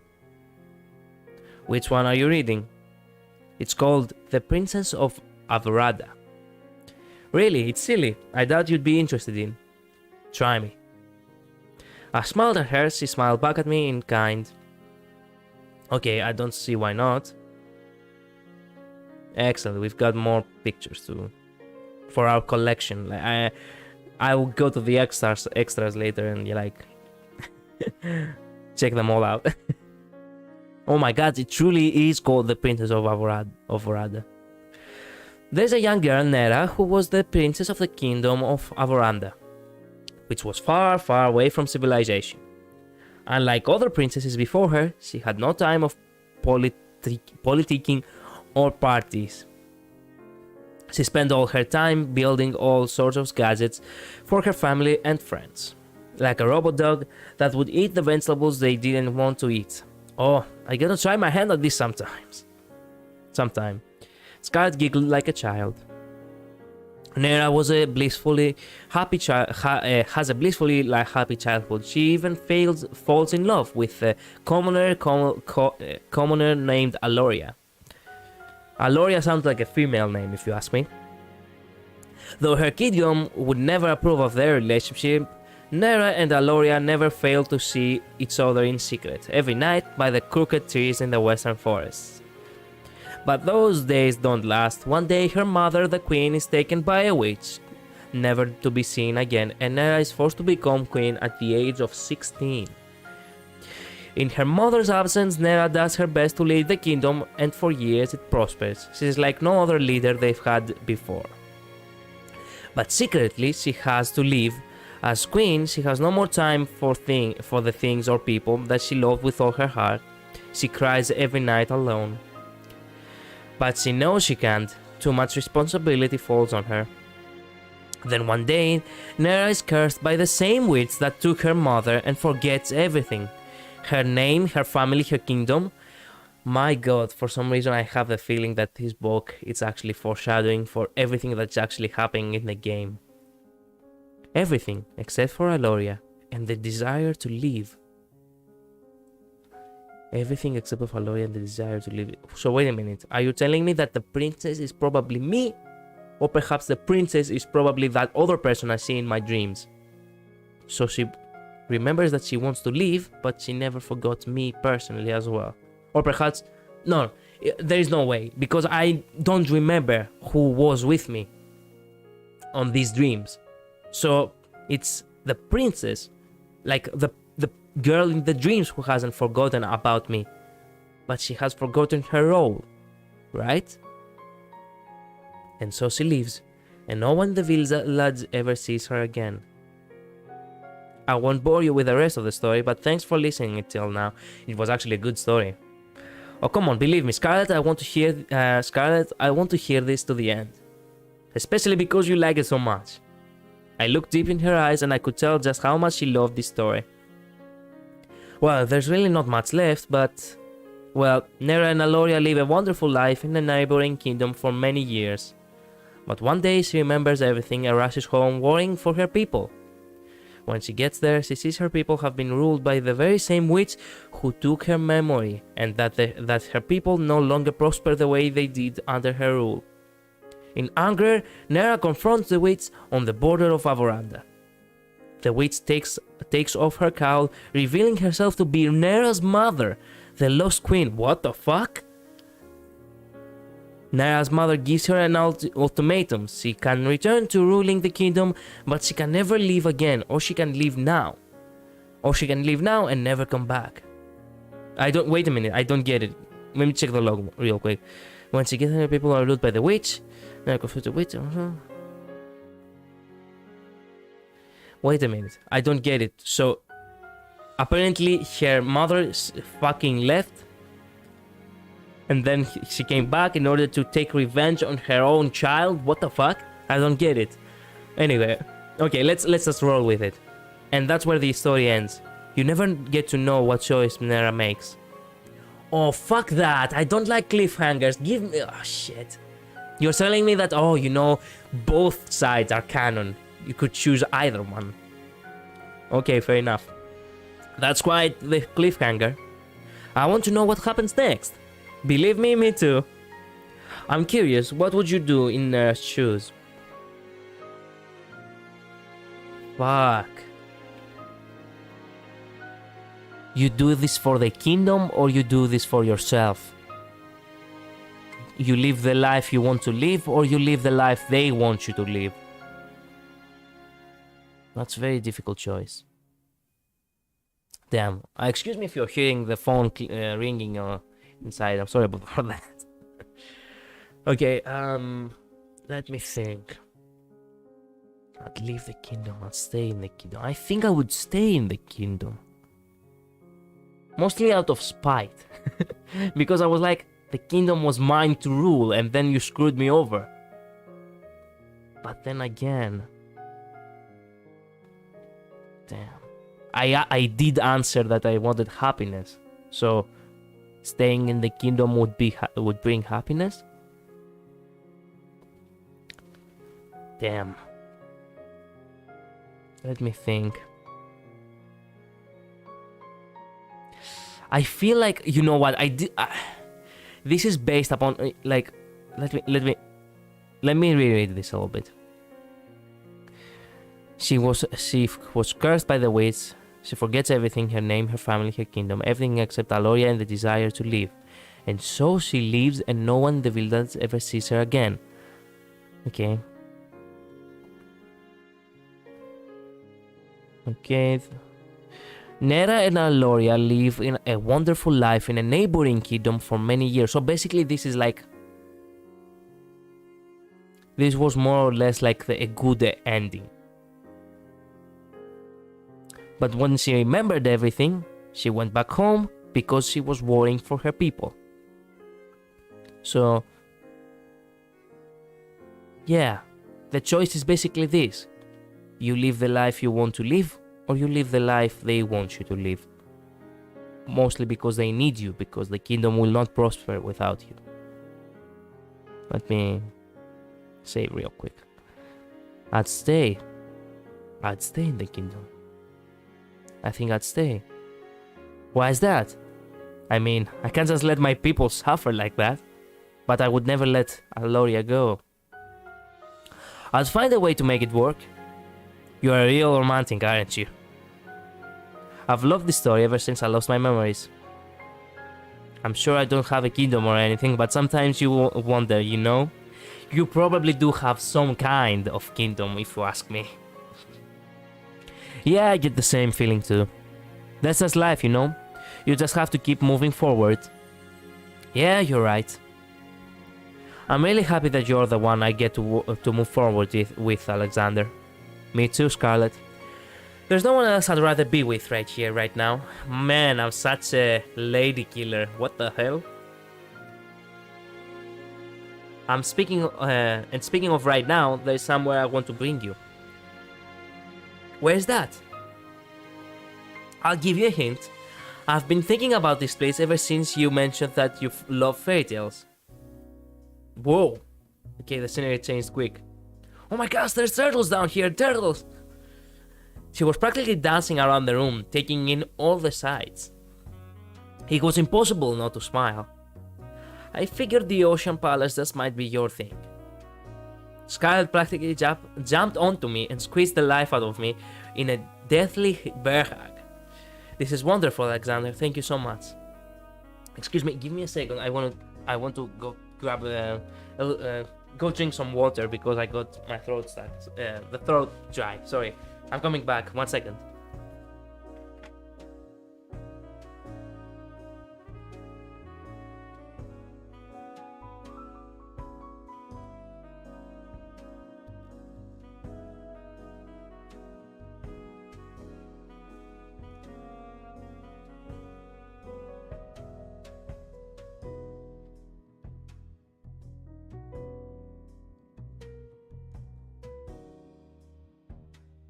Which one are you reading? It's called The Princess of Avarada. Really, it's silly. I doubt you'd be interested in. Try me. I smiled at her, she smiled back at me in kind. Okay, I don't see why not. Excellent, we've got more pictures for our collection. I will go to the extras later and check them all out. Oh my god, it truly is called The Princess of Avarada. There's a young girl, Nera, who was the princess of the kingdom of Avoranda, which was far, far away from civilization. Unlike other princesses before her, she had no time of politicking or parties. She spent all her time building all sorts of gadgets for her family and friends, like a robot dog that would eat the vegetables they didn't want to eat. Oh, I gotta try my hand at this sometime. Scarlet giggled like a child. Nera was a blissfully happy has a blissfully happy childhood. She even falls in love with a commoner named Aloria. Aloria sounds like a female name, if you ask me. Though her kingdom would never approve of their relationship, Nera and Aloria never failed to see each other in secret, every night by the crooked trees in the western forests. But those days don't last. One day her mother, the queen, is taken by a witch, never to be seen again, and Nera is forced to become queen at the age of 16. In her mother's absence, Nera does her best to lead the kingdom, and for years it prospers. She is like no other leader they've had before. But secretly, she has to leave. As queen, she has no more time for the things or people that she loved with all her heart. She cries every night alone. But she knows she can't. Too much responsibility falls on her. Then one day, Nera is cursed by the same witch that took her mother and forgets everything. Her name, her family, her kingdom. My god, for some reason I have the feeling that this book is actually foreshadowing for everything that's actually happening in the game. Everything except for Aloria and the desire to leave. Everything except for Aloria and the desire to leave. So wait a minute, are you telling me that the princess is probably me? Or perhaps the princess is probably that other person I see in my dreams? So she remembers that she wants to leave, but she never forgot me personally as well. Or perhaps, no, there is no way, because I don't remember who was with me on these dreams. So it's the princess, like the girl in the dreams who hasn't forgotten about me, but she has forgotten her role, right? And so she leaves, and no one in the village ever sees her again. I won't bore you with the rest of the story, but thanks for listening until now. It was actually a good story. Oh, come on, believe me, Scarlet, I want to hear this to the end. Especially because you like it so much. I looked deep in her eyes and I could tell just how much she loved this story. Well, there's really not much left, but... Well, Nera and Aloria live a wonderful life in the neighboring kingdom for many years. But one day she remembers everything and rushes home worrying for her people. When she gets there, she sees her people have been ruled by the very same witch who took her memory, and that her people no longer prosper the way they did under her rule. In anger, Nera confronts the witch on the border of Avoranda. The witch takes off her cowl, revealing herself to be Nera's mother, the Lost Queen. What the fuck? Nera's mother gives her an ultimatum. She can return to ruling the kingdom, but she can never leave again, or she can leave now. Or she can leave now and never come back. Wait a minute, I don't get it. Let me check the log real quick. When she gets her people are ruled by the witch, Nera confronts the witch. Wait a minute, I don't get it. So, apparently her mother fucking left, and then she came back in order to take revenge on her own child? What the fuck? I don't get it. Anyway, okay, let's just roll with it. And that's where the story ends. You never get to know what choice Nera makes. Oh, fuck that. I don't like cliffhangers. Give me... Oh, shit. You're telling me that, oh, you know, both sides are canon. You could choose either one. Okay, fair enough. That's quite the cliffhanger. I want to know what happens next. Believe me, me too. I'm curious, what would you do in Nera's shoes? Fuck. You do this for the kingdom or you do this for yourself? You live the life you want to live or you live the life they want you to live? That's a very difficult choice. Damn. Excuse me if you're hearing the phone ringing inside. I'm sorry about that. Okay, Let me think. I'd leave the kingdom, I'd stay in the kingdom. I think I would stay in the kingdom. Mostly out of spite. Because I was like, the kingdom was mine to rule and then you screwed me over. But then again... Damn. I did answer that I wanted happiness. So, staying in the kingdom would bring happiness? Damn. Let me think. I feel like, you know what, this is based upon, like, let me reread this a little bit. She was cursed by the witch. She forgets everything, her name, her family, her kingdom, everything except Aloria and the desire to live. And so she leaves and no one in the village ever sees her again. Okay. Okay. Nera and Aloria live in a wonderful life in a neighboring kingdom for many years. So basically this is like... This was more or less like a good ending. But when she remembered everything, she went back home because she was worrying for her people. So... Yeah, the choice is basically this. You live the life you want to live, or you live the life they want you to live. Mostly because they need you, because the kingdom will not prosper without you. Let me say it real quick. I'd stay in the kingdom. I think I'd stay. Why is that? I mean, I can't just let my people suffer like that. But I would never let Aloria go. I'd find a way to make it work. You're a real romantic, aren't you? I've loved this story ever since I lost my memories. I'm sure I don't have a kingdom or anything, but sometimes you wonder, you know? You probably do have some kind of kingdom, if you ask me. Yeah, I get the same feeling too. That's just life, you know? You just have to keep moving forward. Yeah, you're right. I'm really happy that you're the one I get to move forward with, Alexander. Me too, Scarlet. There's no one else I'd rather be with right here, right now. Man, I'm such a lady killer. What the hell? And speaking of right now, there's somewhere I want to bring you. Where's that? I'll give you a hint. I've been thinking about this place ever since you mentioned that you love fairy tales. Whoa. Okay, the scenery changed quick. Oh my gosh, there's turtles down here, turtles! She was practically dancing around the room, taking in all the sights. It was impossible not to smile. I figured the Ocean Palace just might be your thing. Scarlet practically jumped onto me and squeezed the life out of me in a deathly bear hug. This is wonderful, Alexander. Thank you so much. Excuse me, give me a second. I want to go grab go drink some water because I got my throat stuck. The throat dry. Sorry. I'm coming back. 1 second.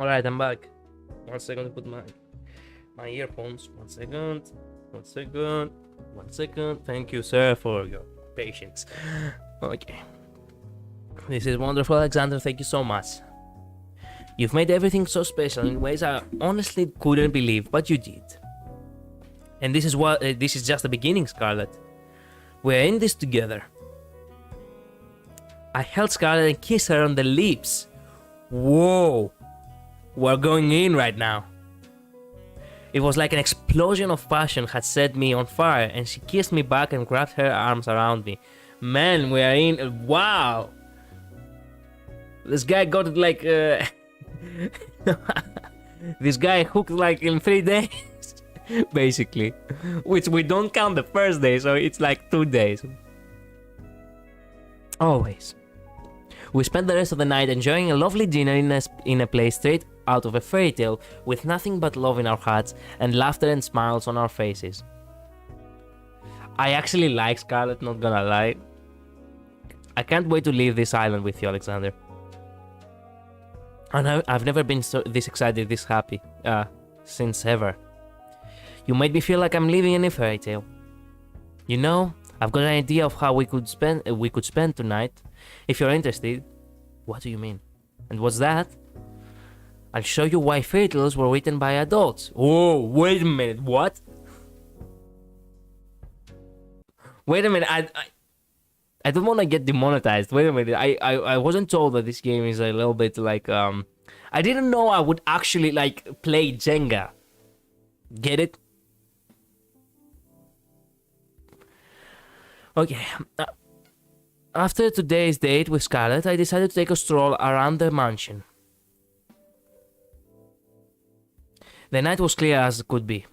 Alright, I'm back. 1 second to put my earphones. 1 second. 1 second. 1 second. Thank you, sir, for your patience. Okay. This is wonderful, Alexander. Thank you so much. You've made everything so special in ways I honestly couldn't believe, but you did. And this is just the beginning, Scarlet. We're in this together. I held Scarlet and kissed her on the lips. Whoa! We're going in right now. It was like an explosion of passion had set me on fire, and she kissed me back and grabbed her arms around me. Man, we are in. Wow! This guy got it like. This guy hooked like in 3 days, basically. Which we don't count the first day, so it's like 2 days. Always. We spent the rest of the night enjoying a lovely dinner in a place straight out of a fairy tale, with nothing but love in our hearts and laughter and smiles on our faces. I actually like Scarlet, not gonna lie. I can't wait to leave this island with you, Alexander. And I've never been this excited, this happy, since ever. You made me feel like I'm living in a fairy tale. You know, I've got an idea of how we could spend tonight. If you're interested. What do you mean? And what's that? I'll show you why fairy tales were written by adults. Oh, wait a minute, what? Wait a minute, I don't want to get demonetized. Wait a minute, I wasn't told that this game is a little bit like, I didn't know I would actually, like, play Jenga. Get it? Okay, after today's date with Scarlet, I decided to take a stroll around the mansion. The night was clear as could be.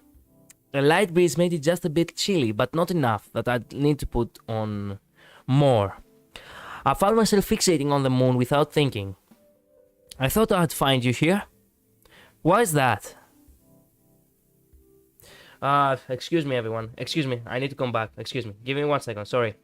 A light breeze made it just a bit chilly, but not enough that I'd need to put on more. I found myself fixating on the moon without thinking. I thought I'd find you here. Why is that? Excuse me, everyone. Excuse me, I need to come back. Excuse me. Give me 1 second, sorry.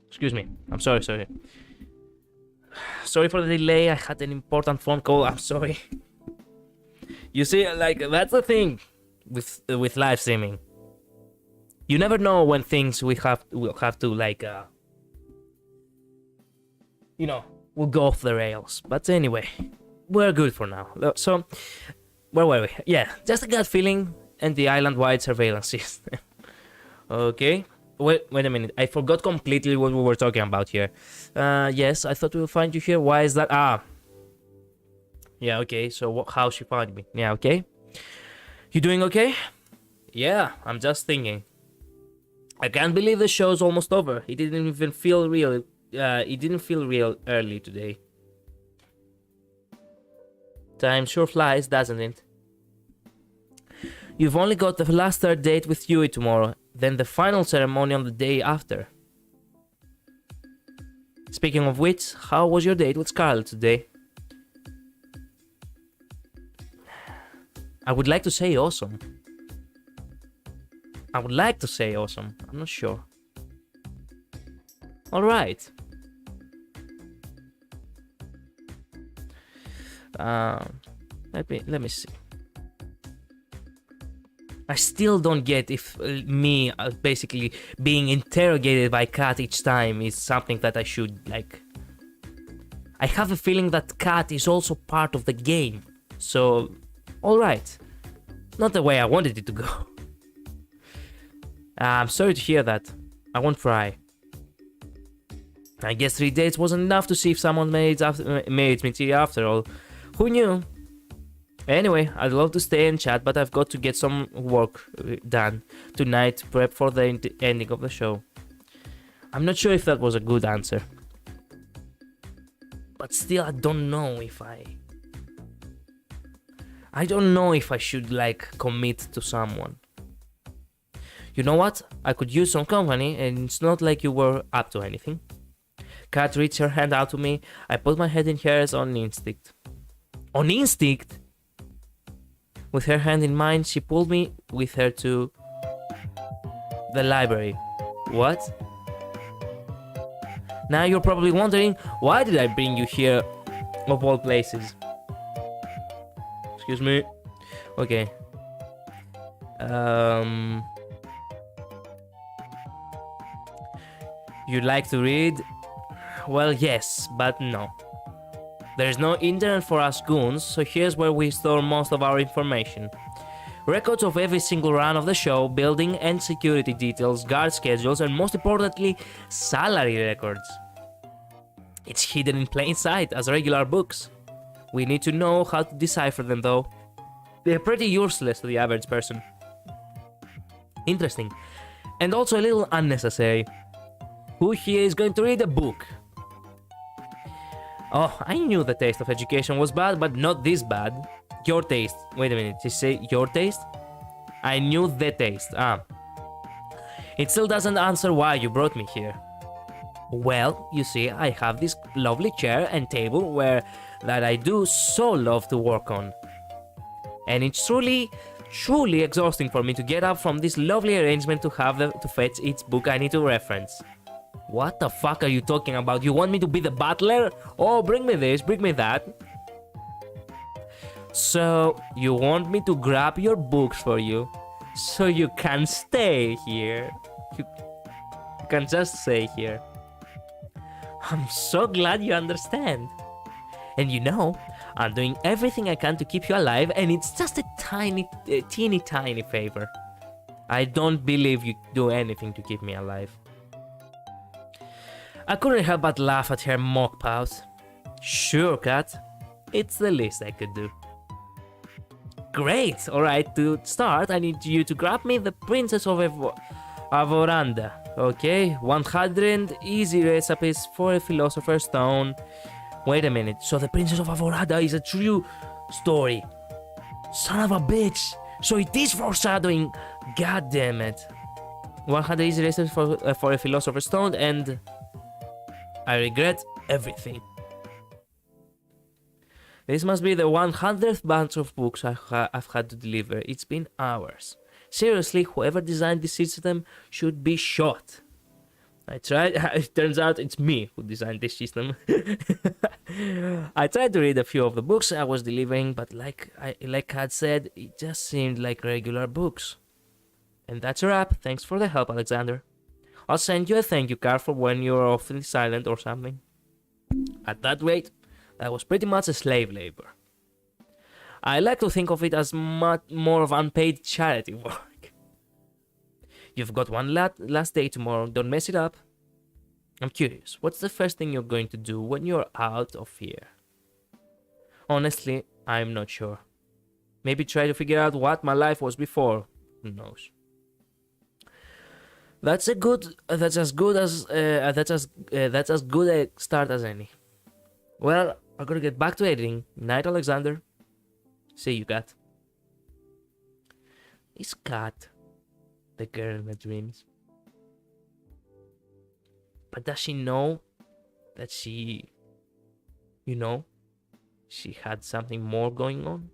Excuse me. I'm sorry. Sorry for the delay. I had an important phone call. I'm sorry. You see, like, that's the thing with live streaming. You never know when things will have to, like, will go off the rails. But anyway, we're good for now. So, where were we? Yeah, just a gut feeling and the island-wide surveillance system. Okay. Wait a minute. I forgot completely what we were talking about here. Yes, I thought we would find you here. Why is that? Yeah, okay. So how she found me? Yeah, okay. You doing okay? Yeah, I'm just thinking. I can't believe the show's almost over. It didn't even feel real. It didn't feel real early today. Time sure flies, doesn't it? You've only got the last third date with Huey tomorrow, then the final ceremony on the day after. Speaking of which, how was your date with Scarlett today? I would like to say awesome. I'm not sure. Alright. Let me see. I still don't get if me basically being interrogated by Kat each time is something that I should like. I have a feeling that Kat is also part of the game. So, alright. Not the way I wanted it to go. I'm sorry to hear that. I won't cry. I guess 3 dates wasn't enough to see if someone made me after all. Who knew? Anyway, I'd love to stay and chat, but I've got to get some work done tonight to prep for the ending of the show. I'm not sure if that was a good answer. But still, I don't know if I should, like, commit to someone. You know what? I could use some company, and it's not like you were up to anything. Kat reached her hand out to me. I put my head in hers on instinct. On instinct? With her hand in mine, she pulled me with her to the library. What? Now you're probably wondering, why did I bring you here, of all places? Excuse me. Okay. You like to read? Well, yes, but no. There's no internet for us goons, so here's where we store most of our information. Records of every single run of the show, building and security details, guard schedules, and most importantly, salary records. It's hidden in plain sight as regular books. We need to know how to decipher them though. They're pretty useless to the average person. Interesting. And also a little unnecessary. Who here is going to read a book? Oh, I knew the taste of education was bad, but not this bad. Your taste. Wait a minute, did you say your taste? I knew the taste. It still doesn't answer why you brought me here. Well, you see, I have this lovely chair and table that I do so love to work on. And it's truly exhausting for me to get up from this lovely arrangement to fetch each book I need to reference. What the fuck are you talking about? You want me to be the butler? Oh, bring me this, bring me that. So, you want me to grab your books for you, so you can stay here. You can just stay here. I'm so glad you understand. And you know, I'm doing everything I can to keep you alive, and it's just a teeny tiny favor. I don't believe you do anything to keep me alive. I couldn't help but laugh at her mock pout. Sure, Kat. It's the least I could do. Great! Alright, to start, I need you to grab me the Princess of Avoranda. Okay, 100 easy recipes for a Philosopher's Stone. Wait a minute, so the Princess of Avoranda is a true story. Son of a bitch! So it is foreshadowing! God damn it. 100 easy recipes for a Philosopher's Stone, and I regret everything. This must be the 100th bunch of books I've had to deliver. It's been hours. Seriously, whoever designed this system should be shot. I tried. It turns out it's me who designed this system. I tried to read a few of the books I was delivering, but like Kat said, it just seemed like regular books. And that's a wrap. Thanks for the help, Alexander. I'll send you a thank you card for when you're awfully silent or something. At that rate, that was pretty much a slave labor. I like to think of it as much more of unpaid charity work. You've got one last day tomorrow, don't mess it up. I'm curious, what's the first thing you're going to do when you're out of here? Honestly, I'm not sure. Maybe try to figure out what my life was before. Who knows? That's as good a start as any. Well, I gotta get back to editing. Night, Alexander. See you, Kat. Is Kat the girl in the dreams? But does she know that she had something more going on?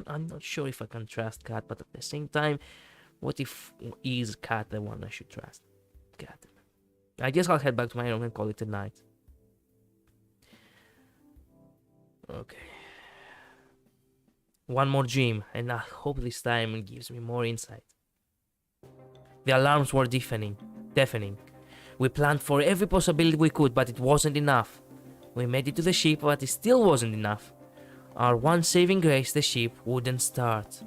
I'm not sure if I can trust Kat, but at the same time, what if is Kat the one I should trust? Kat. I guess I'll head back to my room and call it a night. Okay. One more dream, and I hope this time it gives me more insight. The alarms were deafening. We planned for every possibility we could, but it wasn't enough. We made it to the ship, but it still wasn't enough. Our one saving grace, the ship, wouldn't start.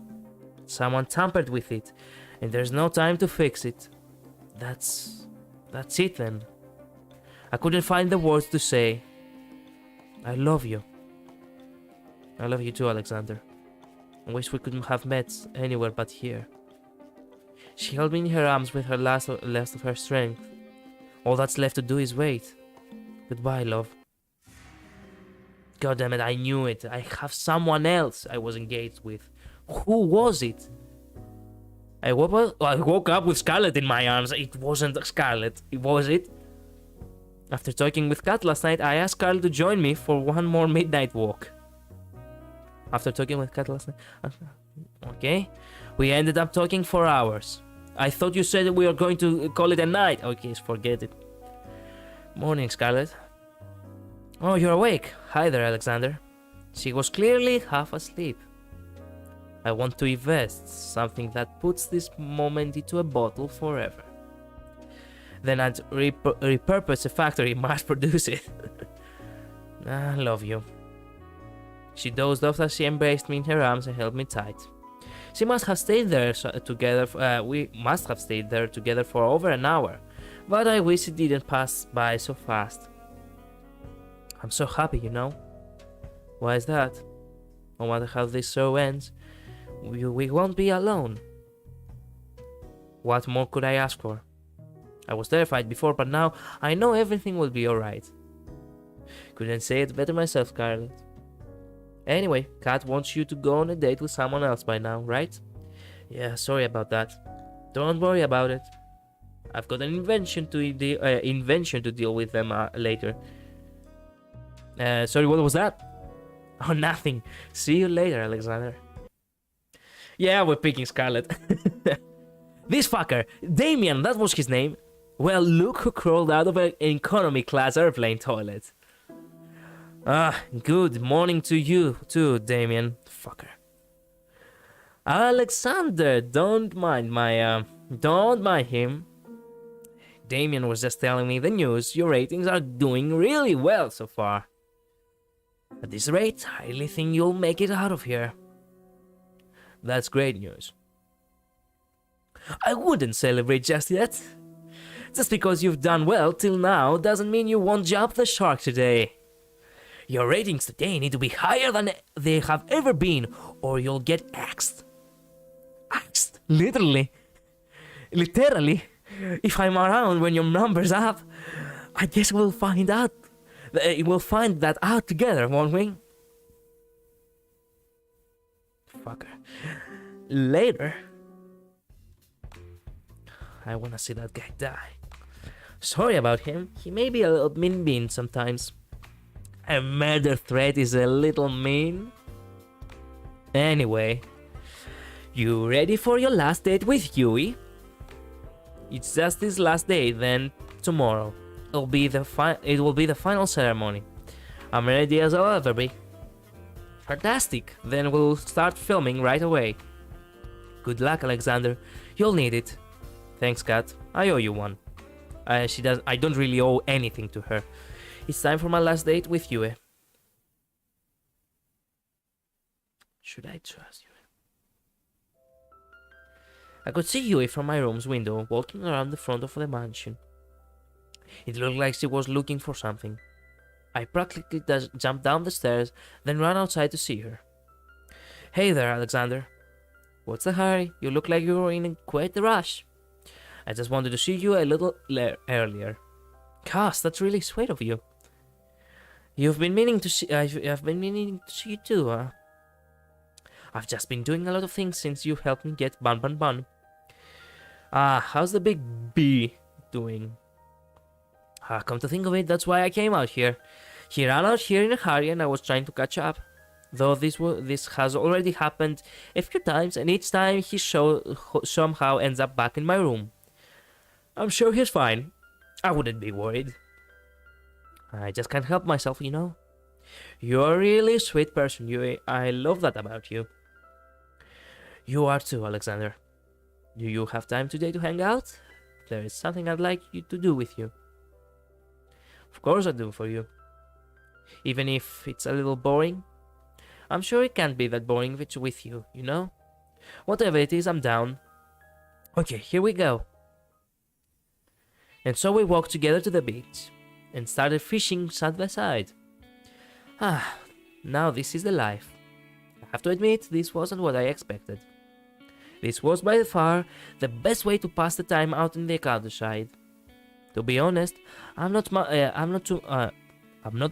Someone tampered with it, and there's no time to fix it. That's it then. I couldn't find the words to say. I love you. I love you too, Alexander. I wish we couldn't have met anywhere but here. She held me in her arms with her last of her strength. All that's left to do is wait. Goodbye, love. God damn it, I knew it. I have someone else I was engaged with. Who was it? I woke up with Scarlett in my arms. It wasn't Scarlett, was it? After talking with Kat last night, I asked Scarlett to join me for one more midnight walk. Okay. We ended up talking for hours. I thought you said we were going to call it a night. Okay, forget it. Morning, Scarlett. Oh, you're awake. Hi there, Alexander. She was clearly half asleep. I want to invest something that puts this moment into a bottle forever. Then I'd repurpose a factory, mass produce it. I love you. She dozed off as she embraced me in her arms and held me tight. We must have stayed there together for over an hour, but I wish it didn't pass by so fast. I'm so happy, you know. Why is that? No matter how this show ends, we won't be alone. What more could I ask for? I was terrified before, but now I know everything will be alright. Couldn't say it better myself, Scarlett. Anyway, Kat wants you to go on a date with someone else by now, right? Yeah, sorry about that. Don't worry about it. I've got an invention to deal with them later. Sorry, what was that? Oh, nothing. See you later, Alexander. Yeah, we're picking Scarlett. This fucker, Damien, that was his name. Well, look who crawled out of an economy class airplane toilet. Good morning to you too, Damien. Fucker. Alexander, don't mind him. Damien was just telling me the news. Your ratings are doing really well so far. At this rate, I really think you'll make it out of here. That's great news. I wouldn't celebrate just yet. Just because you've done well till now doesn't mean you won't jump the shark today. Your ratings today need to be higher than they have ever been, or you'll get axed. Axed? Literally. If I'm around when your number's up, I guess we'll find out. We'll find that out together, won't we? Fucker. Later. I wanna see that guy die. Sorry about him. He may be a little mean sometimes. A murder threat is a little mean. Anyway, you ready for your last date with Huey? It's just his last day, then Tomorrow, it will be the final ceremony. I'm ready as I'll ever be. Fantastic. Then we'll start filming right away. Good luck, Alexander. You'll need it. Thanks, Kat. I owe you one. I don't really owe anything to her. It's time for my last date with Yue. Should I trust Yue? I could see Yue from my room's window, walking around the front of the mansion. It looked like she was looking for something. I practically jumped down the stairs, then ran outside to see her. Hey there, Alexander. What's the hurry? You look like you're in quite a rush. I just wanted to see you a little earlier. Gosh, that's really sweet of you. I've been meaning to see you too, huh? I've just been doing a lot of things since you helped me get Bun Bun Bun. How's the big B doing? Come to think of it, that's why I came out here. He ran out here in a hurry and I was trying to catch up. Though this has already happened a few times, and each time he somehow ends up back in my room. I'm sure he's fine. I wouldn't be worried. I just can't help myself, you know. You're a really sweet person, Yue. I love that about you. You are too, Alexander. Do you have time today to hang out? There is something I'd like you to do with you. Of course I do for you. Even if it's a little boring. I'm sure it can't be that boring if it's with you, you know? Whatever it is, I'm down. Okay, here we go. And so we walked together to the beach and started fishing side by side. Now this is the life. I have to admit, this wasn't what I expected. This was by far the best way to pass the time out in the countryside. To be honest, I'm not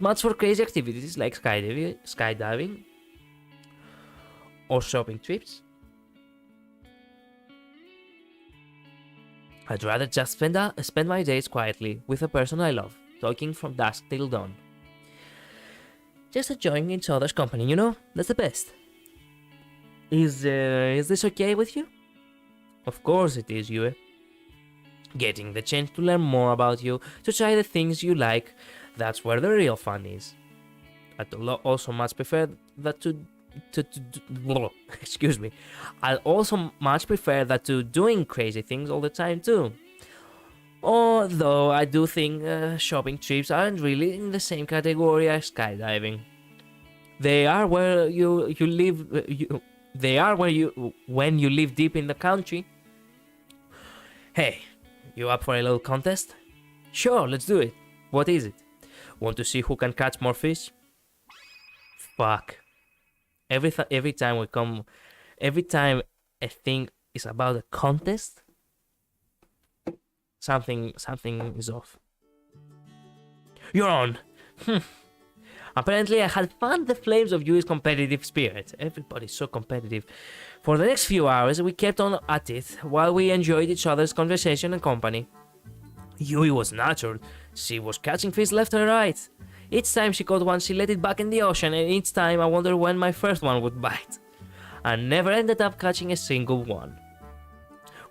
much for crazy activities like skydiving or shopping trips. I'd rather just spend my days quietly with a person I love, talking from dusk till dawn. Just enjoying each other's company, you know? That's the best. Is this okay with you? Of course it is, Yue. Getting the chance to learn more about you, to try the things you like, that's where the real fun is. I'd also much prefer that excuse me. I'd also much prefer that to doing crazy things all the time too. Although I do think shopping trips aren't really in the same category as skydiving. They are where you live. They are where when you live deep in the country. Hey, you up for a little contest? Sure, let's do it. What is it? Want to see who can catch more fish? Fuck. Every time a thing is about a contest, something is off. You're on. Apparently I had fanned the flames of Yui's competitive spirit. Everybody's so competitive. For the next few hours we kept on at it while we enjoyed each other's conversation and company. Yui was natural. She was catching fish left and right. Each time she caught one, she let it back in the ocean, and each time I wondered when my first one would bite. I never ended up catching a single one.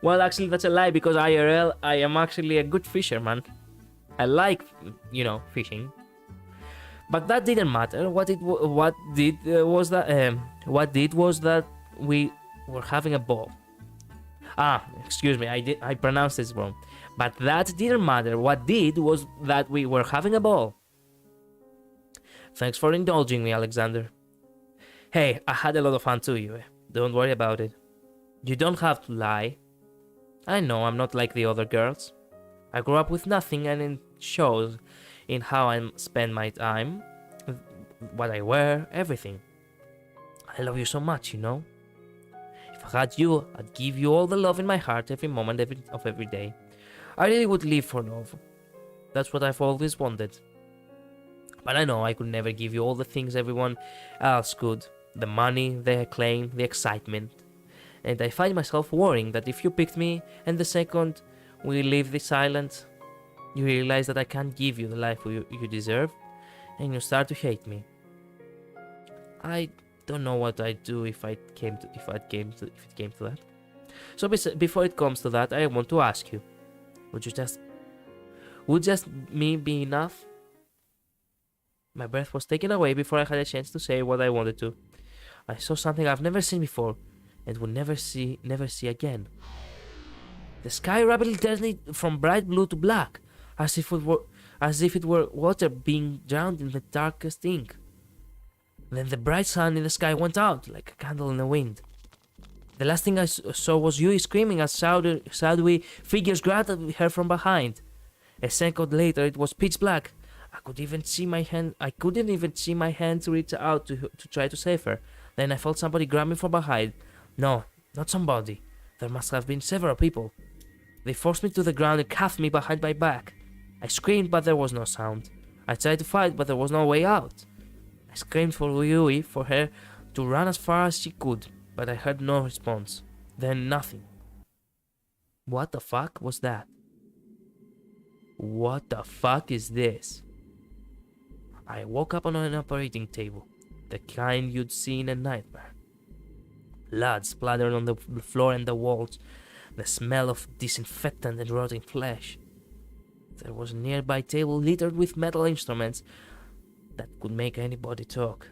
Well, actually, that's a lie, because IRL, I am actually a good fisherman. I like, fishing. But that didn't matter. What did was that we were having a ball. Excuse me, I pronounced this wrong. But that didn't matter. What did was that we were having a ball. Thanks for indulging me, Alexander. Hey, I had a lot of fun too, Yue. Don't worry about it. You don't have to lie. I know I'm not like the other girls. I grew up with nothing, and it shows in how I spend my time, what I wear, everything. I love you so much, you know? If I had you, I'd give you all the love in my heart every moment of every day. I really would live for love. That's what I've always wanted. But I know I could never give you all the things everyone else could. The money, the acclaim, the excitement. And I find myself worrying that if you picked me, and the second we leave this island, you realize that I can't give you the life you deserve, and you start to hate me. I don't know what I'd do if it came to that. So before it comes to that, I want to ask you, would Would just me be enough? My breath was taken away before I had a chance to say what I wanted to. I saw something I've never seen before, and would never see again. The sky rapidly turned from bright blue to black, as if it were water being drowned in the darkest ink. Then the bright sun in the sky went out like a candle in the wind. The last thing I saw was Yui screaming as shadowy figures grabbed her from behind. A second later, it was pitch black. I couldn't even see my hand to reach out to try to save her. Then I felt somebody grab me from behind. No, not somebody. There must have been several people. They forced me to the ground and cuffed me behind my back. I screamed, but there was no sound. I tried to fight, but there was no way out. I screamed for Yui, for her to run as far as she could, but I heard no response. Then nothing. What the fuck was that? What the fuck is this? I woke up on an operating table, the kind you'd see in a nightmare. Blood splattered on the floor and the walls, the smell of disinfectant and rotting flesh. There was a nearby table littered with metal instruments that could make anybody talk.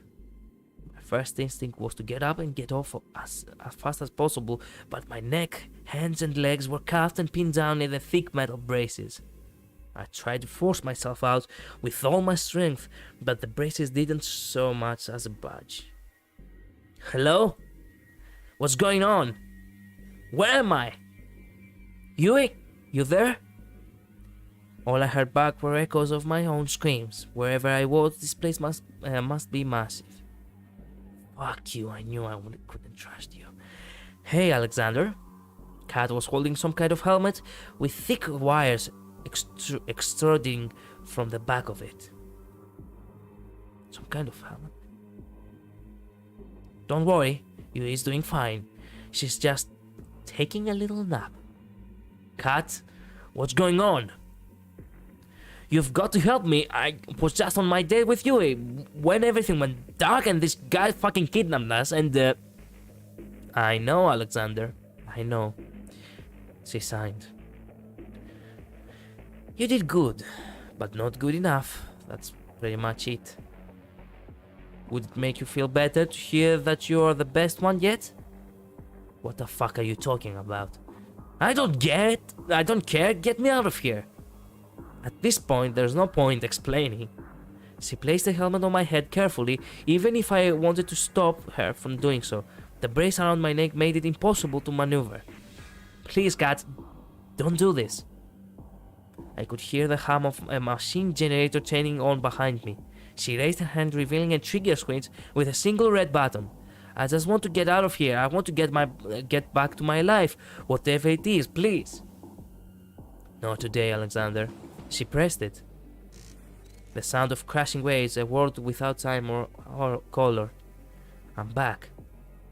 My first instinct was to get up and get off as fast as possible, but my neck, hands and legs were cuffed and pinned down in the thick metal braces. I tried to force myself out with all my strength, but the braces didn't so much as a budge. Hello? What's going on? Where am I? Yui, you there? All I heard back were echoes of my own screams. Wherever I was, this place must be massive. Fuck you, I knew I couldn't trust you. Hey, Alexander. Kat was holding some kind of helmet with thick wires extruding from the back of it. Some kind of helmet? Don't worry, Yui is doing fine. She's just taking a little nap. Kat, what's going on? You've got to help me. I was just on my date with Yui when everything went dark and this guy fucking kidnapped us and I know, Alexander. I know. She signed. You did good, but not good enough. That's pretty much it. Would it make you feel better to hear that you're the best one yet? What the fuck are you talking about? I don't care. Get me out of here. At this point, there's no point explaining. She placed the helmet on my head carefully, even if I wanted to stop her from doing so. The brace around my neck made it impossible to maneuver. Please, Kat, don't do this. I could hear the hum of a machine generator turning on behind me. She raised her hand, revealing a trigger switch with a single red button. I just want to get out of here. I want to get back to my life, whatever it is, please. Not today, Alexander. She pressed it. The sound of crashing waves, a world without time or color. I'm back.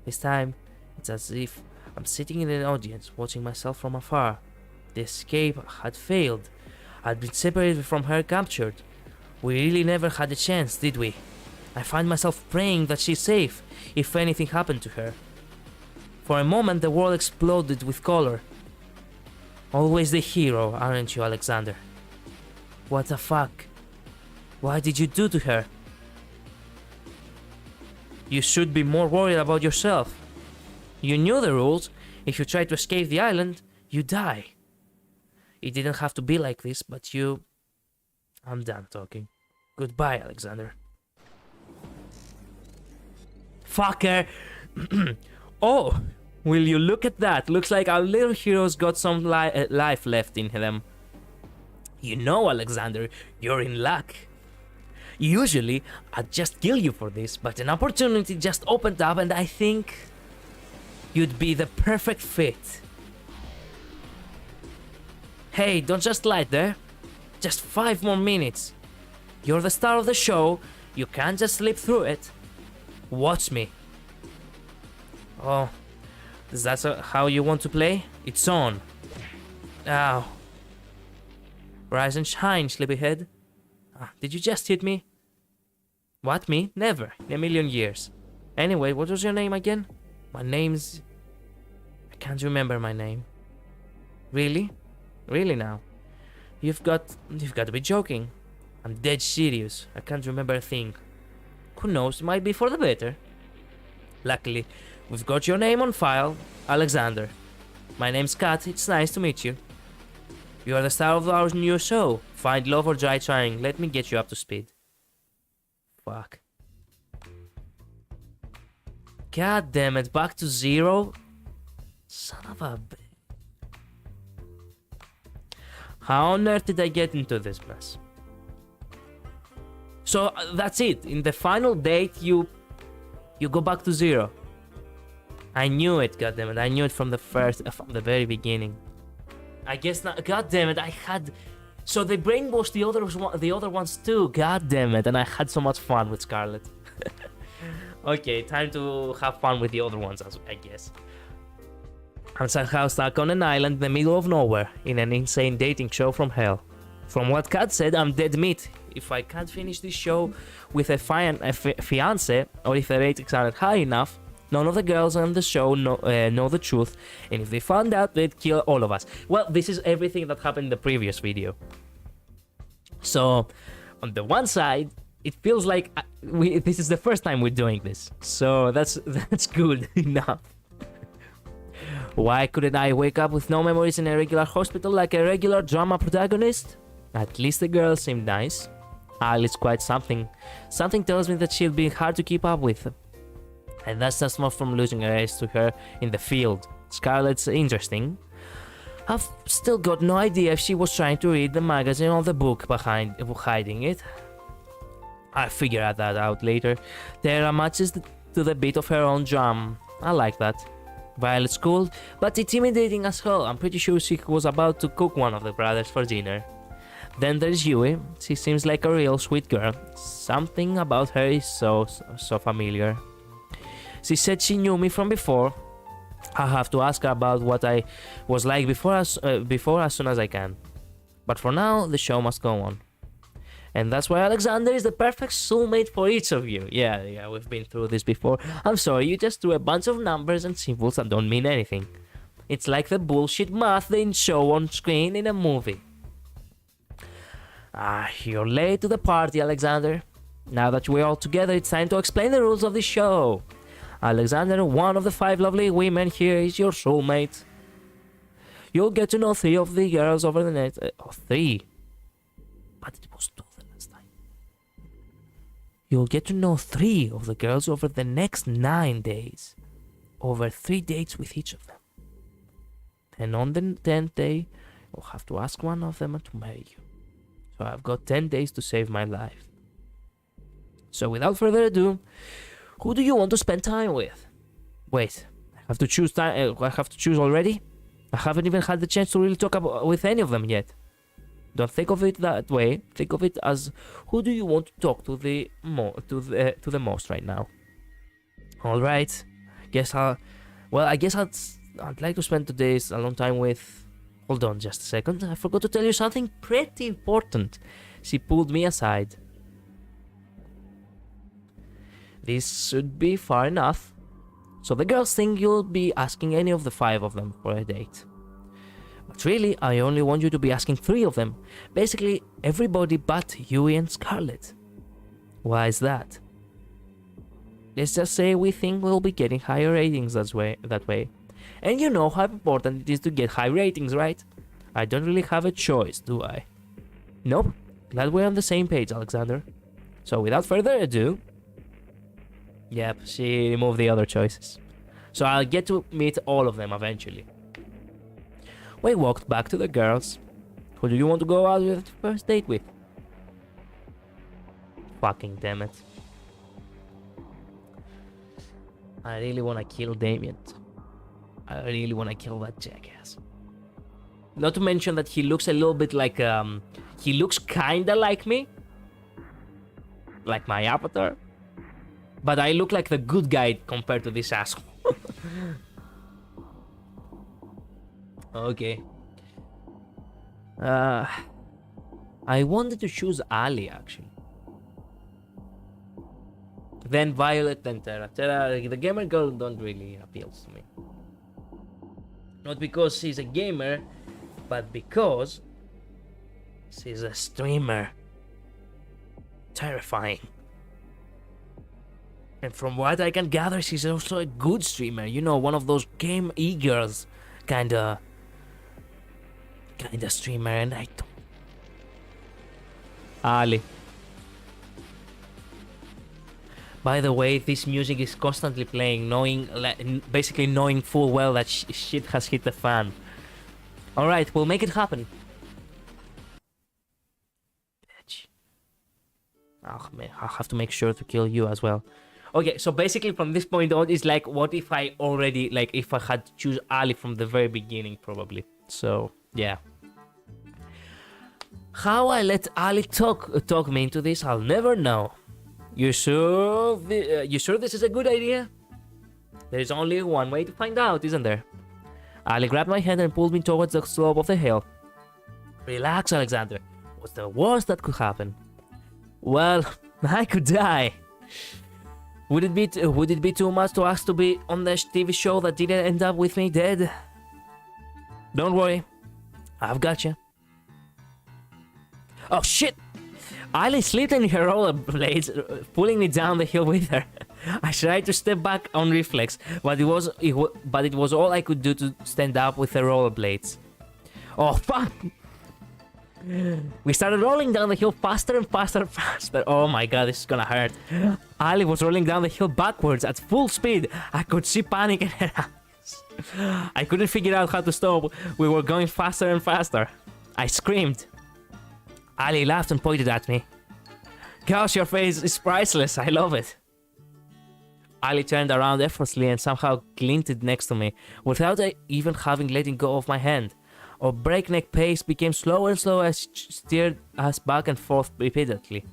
This time, it's as if I'm sitting in an audience, watching myself from afar. The escape had failed. I'd been separated from her, captured. We really never had a chance, did we? I find myself praying that she's safe, if anything happened to her. For a moment, the world exploded with color. Always the hero, aren't you, Alexander? What the fuck? What did you do to her? You should be more worried about yourself. You knew the rules. If you try to escape the island, you die. It didn't have to be like this, but you... I'm done talking. Goodbye, Alexander. Fucker! Oh, will you look at that? Looks like our little heroes got some life left in them. You know, Alexander, you're in luck. Usually, I'd just kill you for this, but an opportunity just opened up and I think you'd be the perfect fit. Hey, don't just lie there. Just 5 more minutes. You're the star of the show. You can't just slip through it. Watch me. Oh, is that how you want to play? It's on. Ow. Rise and shine, sleepyhead. Did you just hit me? What, me? Never. In a million years. Anyway, what was your name again? My name's... I can't remember my name. Really? Really now? You've got to be joking. I'm dead serious. I can't remember a thing. Who knows, it might be for the better. Luckily, we've got your name on file, Alexander. My name's Kat, it's nice to meet you. You are the star of our new show. Find love or die trying. Let me get you up to speed. Fuck. God damn it, back to zero? Son of a bitch. How on earth did I get into this mess? So that's it. In the final date, you go back to zero. I knew it, goddammit. I knew it from the very beginning. I guess not. Goddammit, I had. So they brainwashed the other ones too. Goddammit, and I had so much fun with Scarlett. Okay, time to have fun with the other ones, I guess. I'm somehow stuck on an island in the middle of nowhere in an insane dating show from hell. From what Kat said, I'm dead meat. If I can't finish this show with a fiance, or if the ratings aren't high enough, none of the girls on the show know the truth, and if they found out, they'd kill all of us. Well, this is everything that happened in the previous video. So, on the one side, it feels like this is the first time we're doing this. So that's good enough. Why couldn't I wake up with no memories in a regular hospital like a regular drama protagonist? At least the girl seemed nice. Ali's quite something. Something tells me that she'll be hard to keep up with. And that's just not from losing a race to her in the field. Scarlett's interesting. I've still got no idea if she was trying to read the magazine or the book behind hiding it. I'll figure that out later. Tara matches to the beat of her own drum. I like that. Violet's cool, but intimidating as hell. I'm pretty sure she was about to cook one of the brothers for dinner. Then there's Yui. She seems like a real sweet girl. Something about her is so familiar. She said she knew me from before. I'll have to ask her about what I was like before as soon as I can. But for now, the show must go on. And that's why Alexander is the perfect soulmate for each of you. Yeah, we've been through this before. I'm sorry, you just threw a bunch of numbers and symbols that don't mean anything. It's like the bullshit math they show on screen in a movie. You're late to the party, Alexander. Now that we're all together, it's time to explain the rules of the show. Alexander, one of the 5 lovely women here, is your soulmate. You'll get to know 3 of the girls over the next... 3? But it was 2 the last time. You'll get to know 3 of the girls over the next 9 days. Over 3 dates with each of them. And on the 10th day, you'll have to ask one of them to marry you. So I've got 10 days to save my life. So without further ado, who do you want to spend time with? Wait, I have to choose already? I haven't even had the chance to really talk with any of them yet. Don't think of it that way. Think of it as who do you want to talk to the most right now? All right. I guess I'd like to spend today's alone time with. Hold on just a second. I forgot to tell you something pretty important. She pulled me aside. This should be far enough. So the girls think you'll be asking any of the 5 of them for a date. But really, I only want you to be asking 3 of them. Basically, everybody but Yui and Scarlett. Why is that? Let's just say we think we'll be getting higher ratings that way. And you know how important it is to get high ratings, right? I don't really have a choice, do I? Nope. Glad we're on the same page, Alexander. So without further ado... Yep, she removed the other choices. So I'll get to meet all of them eventually. We walked back to the girls. Who do you want to go out with first date with? Fucking damn it. I really want to kill Damien. I really want to kill that jackass. Not to mention that he looks a little bit like, he looks kinda like me. Like my avatar. But I look like the good guy compared to this asshole. Okay. I wanted to choose Ali, actually. Then Violet, then Tara. The gamer girl don't really appeal to me. Not because she's a gamer, but because She's a streamer. Terrifying. And from what I can gather, she's also a good streamer. You know, one of those game e-girls kinda streamer, and I don't... Ali. By the way, this music is constantly playing, basically knowing full well that shit has hit the fan. Alright, we'll make it happen. Bitch. Oh man, I'll have to make sure to kill you as well. Okay, so basically from this point on, it's like, what if I already, like, if I had to choose Ali from the very beginning, probably. So, yeah. How I let Ali talk me into this, I'll never know. You sure this is a good idea? There is only one way to find out, isn't there? Ali grabbed my hand and pulled me towards the slope of the hill. Relax, Alexander. What's the worst that could happen? Well, I could die. Would it be too much to ask to be on the TV show that didn't end up with me dead? Don't worry, I've got you. Oh shit! Ali slipped in her rollerblades, pulling me down the hill with her. I tried to step back on reflex, but it was all I could do to stand up with the rollerblades. Oh fuck! We started rolling down the hill faster and faster and faster. Oh my god, this is gonna hurt. Ali was rolling down the hill backwards at full speed. I could see panic in her eyes. I couldn't figure out how to stop. We were going faster and faster. I screamed. Ali laughed and pointed at me. Gosh, your face is priceless. I love it. Ali turned around effortlessly and somehow glinted next to me, without even having let go of my hand. Our breakneck pace became slower and slower as she steered us back and forth repeatedly.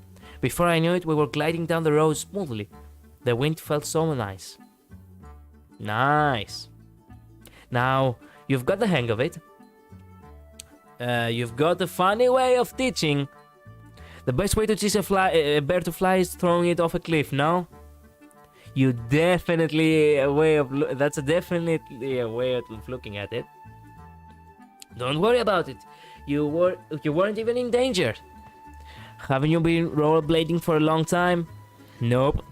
Before I knew it, we were gliding down the road smoothly. The wind felt so nice. Nice. Now, you've got the hang of it. You've got a funny way of teaching. The best way to teach a bear to fly is throwing it off a cliff, no? That's definitely a way of looking at it. Don't worry about it. You weren't even in danger. Haven't you been rollerblading for a long time? Nope.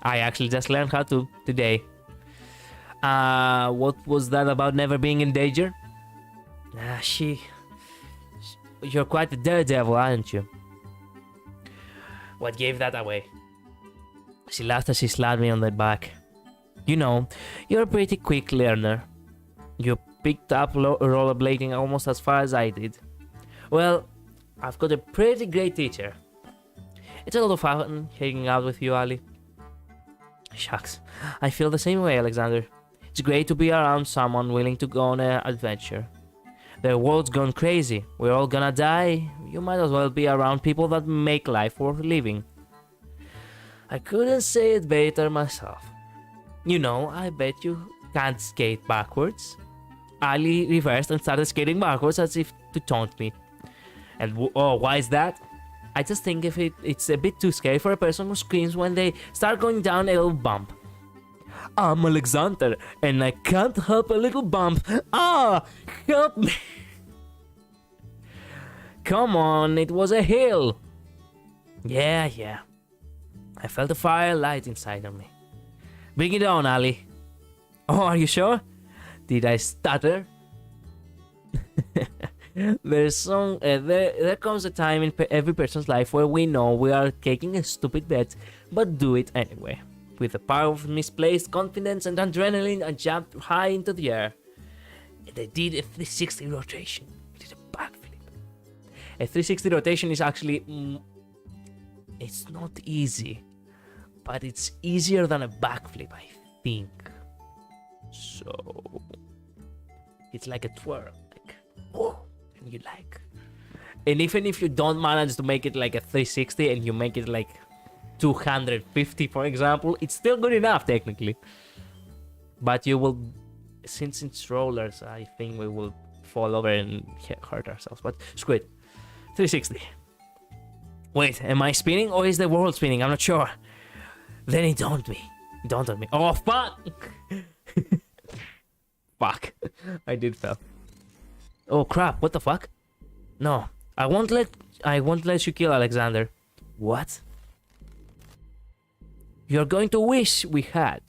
I actually just learned how to today. What was that about never being in danger? You're quite the daredevil, aren't you? What gave that away? She laughed as she slapped me on the back. You know, you're a pretty quick learner. You picked up rollerblading almost as far as I did. Well, I've got a pretty great teacher. It's a lot of fun hanging out with you, Ali. Shucks, I feel the same way, Alexander. It's great to be around someone willing to go on an adventure. The world's gone crazy. We're all gonna die. You might as well be around people that make life worth living. I couldn't say it better myself. You know, I bet you can't skate backwards. Ali reversed and started skating backwards as if to taunt me. And why is that? I just think it's a bit too scary for a person who screams when they start going down a little bump. I'm Alexander, and I can't help a little bump. Help me! Come on, it was a hill. Yeah. I felt a fire light inside of me. Bring it on, Ali. Oh, are you sure? Did I stutter? There comes a time in every person's life where we know we are taking a stupid bet, but do it anyway. With the power of misplaced confidence and adrenaline, I jumped high into the air. And I did a 360 rotation. I did a backflip. A 360 rotation is actually... it's not easy. But it's easier than a backflip, I think. So... it's like a twirl. Like, oh, and you like... and even if you don't manage to make it like a 360 and you make it like 250, for example, it's still good enough technically. But you will, since it's rollers, I think we will fall over and hurt ourselves. But screw it. 360. Wait, am I spinning or is the world spinning? I'm not sure. Then it dawned me. Oh fuck! Fuck. I did fell. Oh crap, what the fuck? No, I won't let you kill Alexander. What? You're going to wish we had.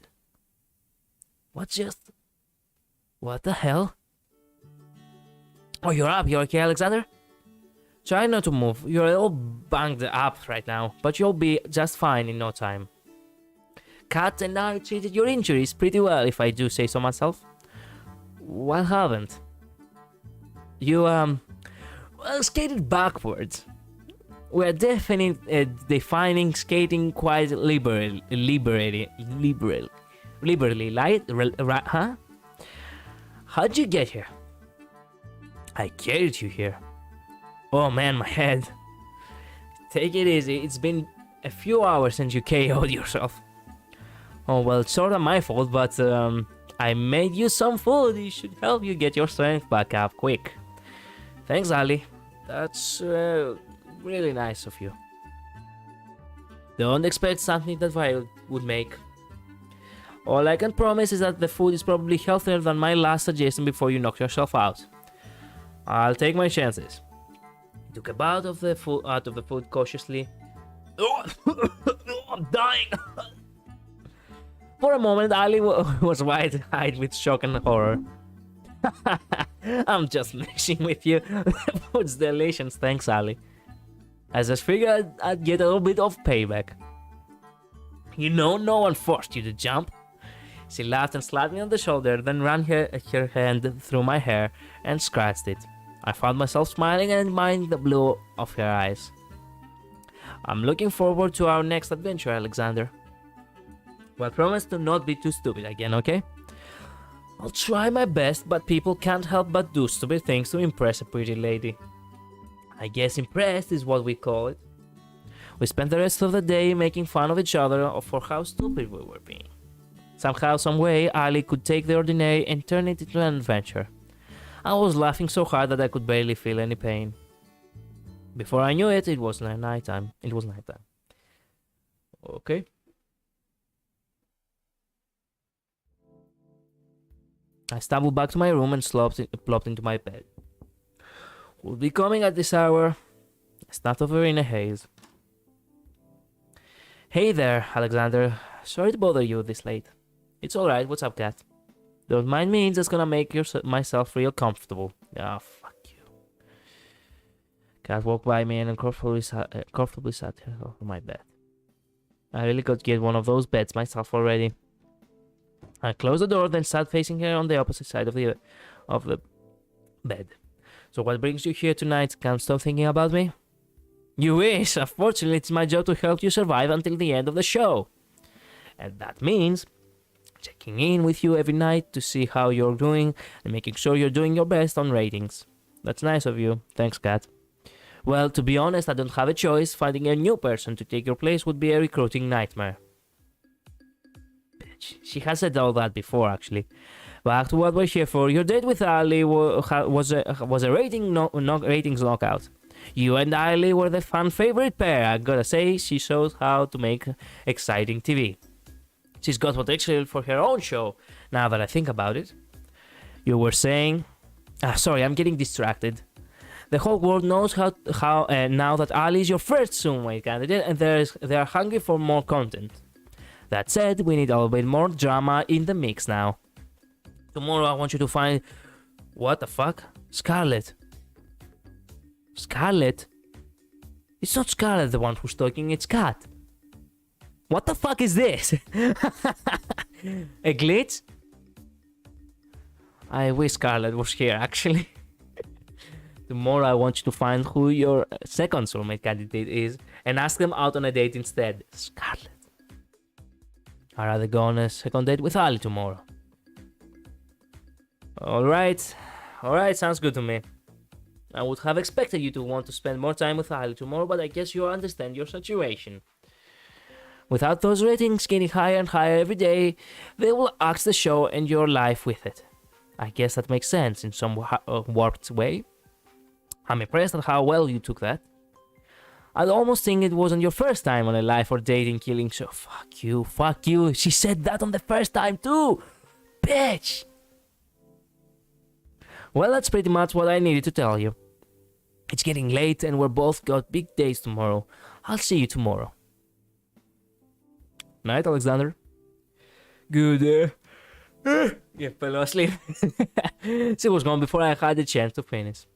What the hell? Oh, you're up. You're okay, Alexander? Try not to move. You're a little banged up right now, but you'll be just fine in no time. Kat and I treated your injuries pretty well, if I do say so myself. Well, haven't. You, skated backwards. We're defining skating quite liberally, right, huh? How'd you get here? I carried you here. Oh man, my head. Take it easy, it's been a few hours since you KO'd yourself. Oh well, it's sorta my fault, but I made you some food. It should help you get your strength back up quick. Thanks, Ali. That's really nice of you. Don't expect something that I would make. All I can promise is that the food is probably healthier than my last suggestion before you knock yourself out. I'll take my chances. He took a bite of the food cautiously. Oh, I'm dying! For a moment, Ali was wide-eyed with shock and horror. I'm just messing with you. The food's delicious, thanks, Ali. I just figured I'd get a little bit of payback. You know, no one forced you to jump. She laughed and slapped me on the shoulder, then ran her hand through my hair and scratched it. I found myself smiling and admiring the blue of her eyes. I'm looking forward to our next adventure, Alexander. Well, promise to not be too stupid again, okay? I'll try my best, but people can't help but do stupid things to impress a pretty lady. I guess impressed is what we call it. We spent the rest of the day making fun of each other for how stupid we were being. Somehow, someway, Ali could take the ordinary and turn it into an adventure. I was laughing so hard that I could barely feel any pain. Before I knew it, it was nighttime. Okay. I stumbled back to my room and plopped into my bed. We'll be coming at this hour. I snapped over in a haze. Hey there, Alexander. Sorry to bother you this late. It's alright, what's up, Kat? Don't mind me, just gonna make myself real comfortable. Ah, fuck you. Kat walked by me and comfortably sat here on my bed. I really got to get one of those beds myself already. I closed the door, then sat facing her on the opposite side of the bed. So what brings you here tonight? Can't stop thinking about me? You wish! Unfortunately, it's my job to help you survive until the end of the show. And that means checking in with you every night to see how you're doing and making sure you're doing your best on ratings. That's nice of you. Thanks, Kat. Well, to be honest, I don't have a choice. Finding a new person to take your place would be a recruiting nightmare. Bitch. She has said all that before, actually. Back to what we're here for. Your date with Ali was a ratings knockout. You and Ali were the fan favorite pair. I gotta say, she shows how to make exciting TV. She's got potential for her own show, now that I think about it. You were saying... sorry, I'm getting distracted. The whole world knows how now that Ali is your first Zoomway candidate, and they are hungry for more content. That said, we need a little bit more drama in the mix now. Tomorrow I want you to find... What the fuck? Scarlett. Scarlett? It's not Scarlett the one who's talking, it's Kat. What the fuck is this? A glitch? I wish Scarlett was here, actually. Tomorrow I want you to find who your second soulmate candidate is and ask them out on a date instead. Scarlett. I'd rather go on a second date with Ali tomorrow. Alright, sounds good to me. I would have expected you to want to spend more time with Ali tomorrow, but I guess you understand your situation. Without those ratings getting higher and higher every day, they will axe the show and your life with it. I guess that makes sense in some warped way. I'm impressed at how well you took that. I'd almost think it wasn't your first time on a life or dating killing show. Fuck you. She said that on the first time too. Bitch. Well, that's pretty much what I needed to tell you. It's getting late and we're both got big days tomorrow. I'll see you tomorrow. Night, Alexander. Good. Yeah, fell asleep. She was gone before I had the chance to finish.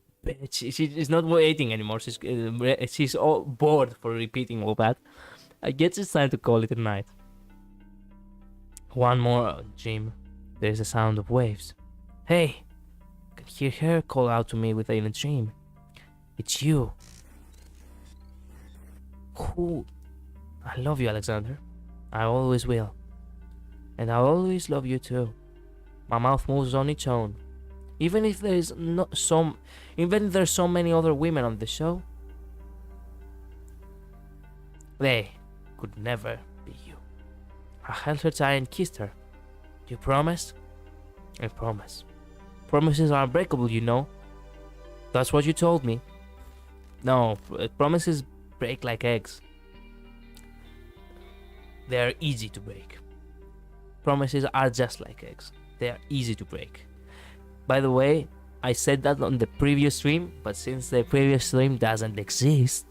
She's not waiting anymore. She's all bored for repeating all that. I guess it's time to call it a night. One more, Jim. There's a sound of waves. Hey, I can hear her call out to me within a dream. It's you. Cool. I love you, Alexander. I always will. And I'll always love you too. My mouth moves on its own. Even if there's so many other women on the show, they could never be you. I held her tight and kissed her. You promise? I promise. Promises are unbreakable, you know. That's what you told me. No, promises break like eggs. They're easy to break. Promises are just like eggs. They are easy to break. By the way, I said that on the previous stream, but since the previous stream doesn't exist,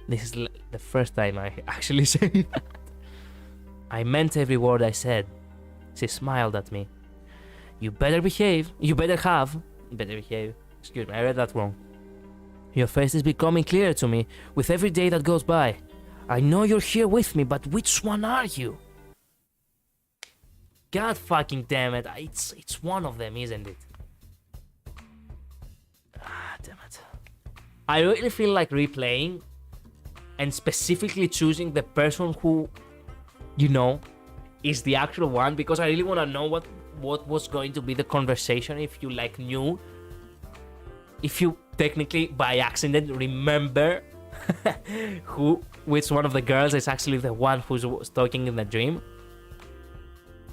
this is the first time I actually say that. I meant every word I said. She smiled at me. You better behave. You better behave. Excuse me, I read that wrong. Your face is becoming clearer to me with every day that goes by. I know you're here with me, but which one are you? God fucking damn it. It's one of them, isn't it? Ah, damn it. I really feel like replaying and specifically choosing the person who, you know, is the actual one, because I really want to know what was going to be the conversation if you like knew, if you technically by accident remember which one of the girls is actually the one who's talking in the dream.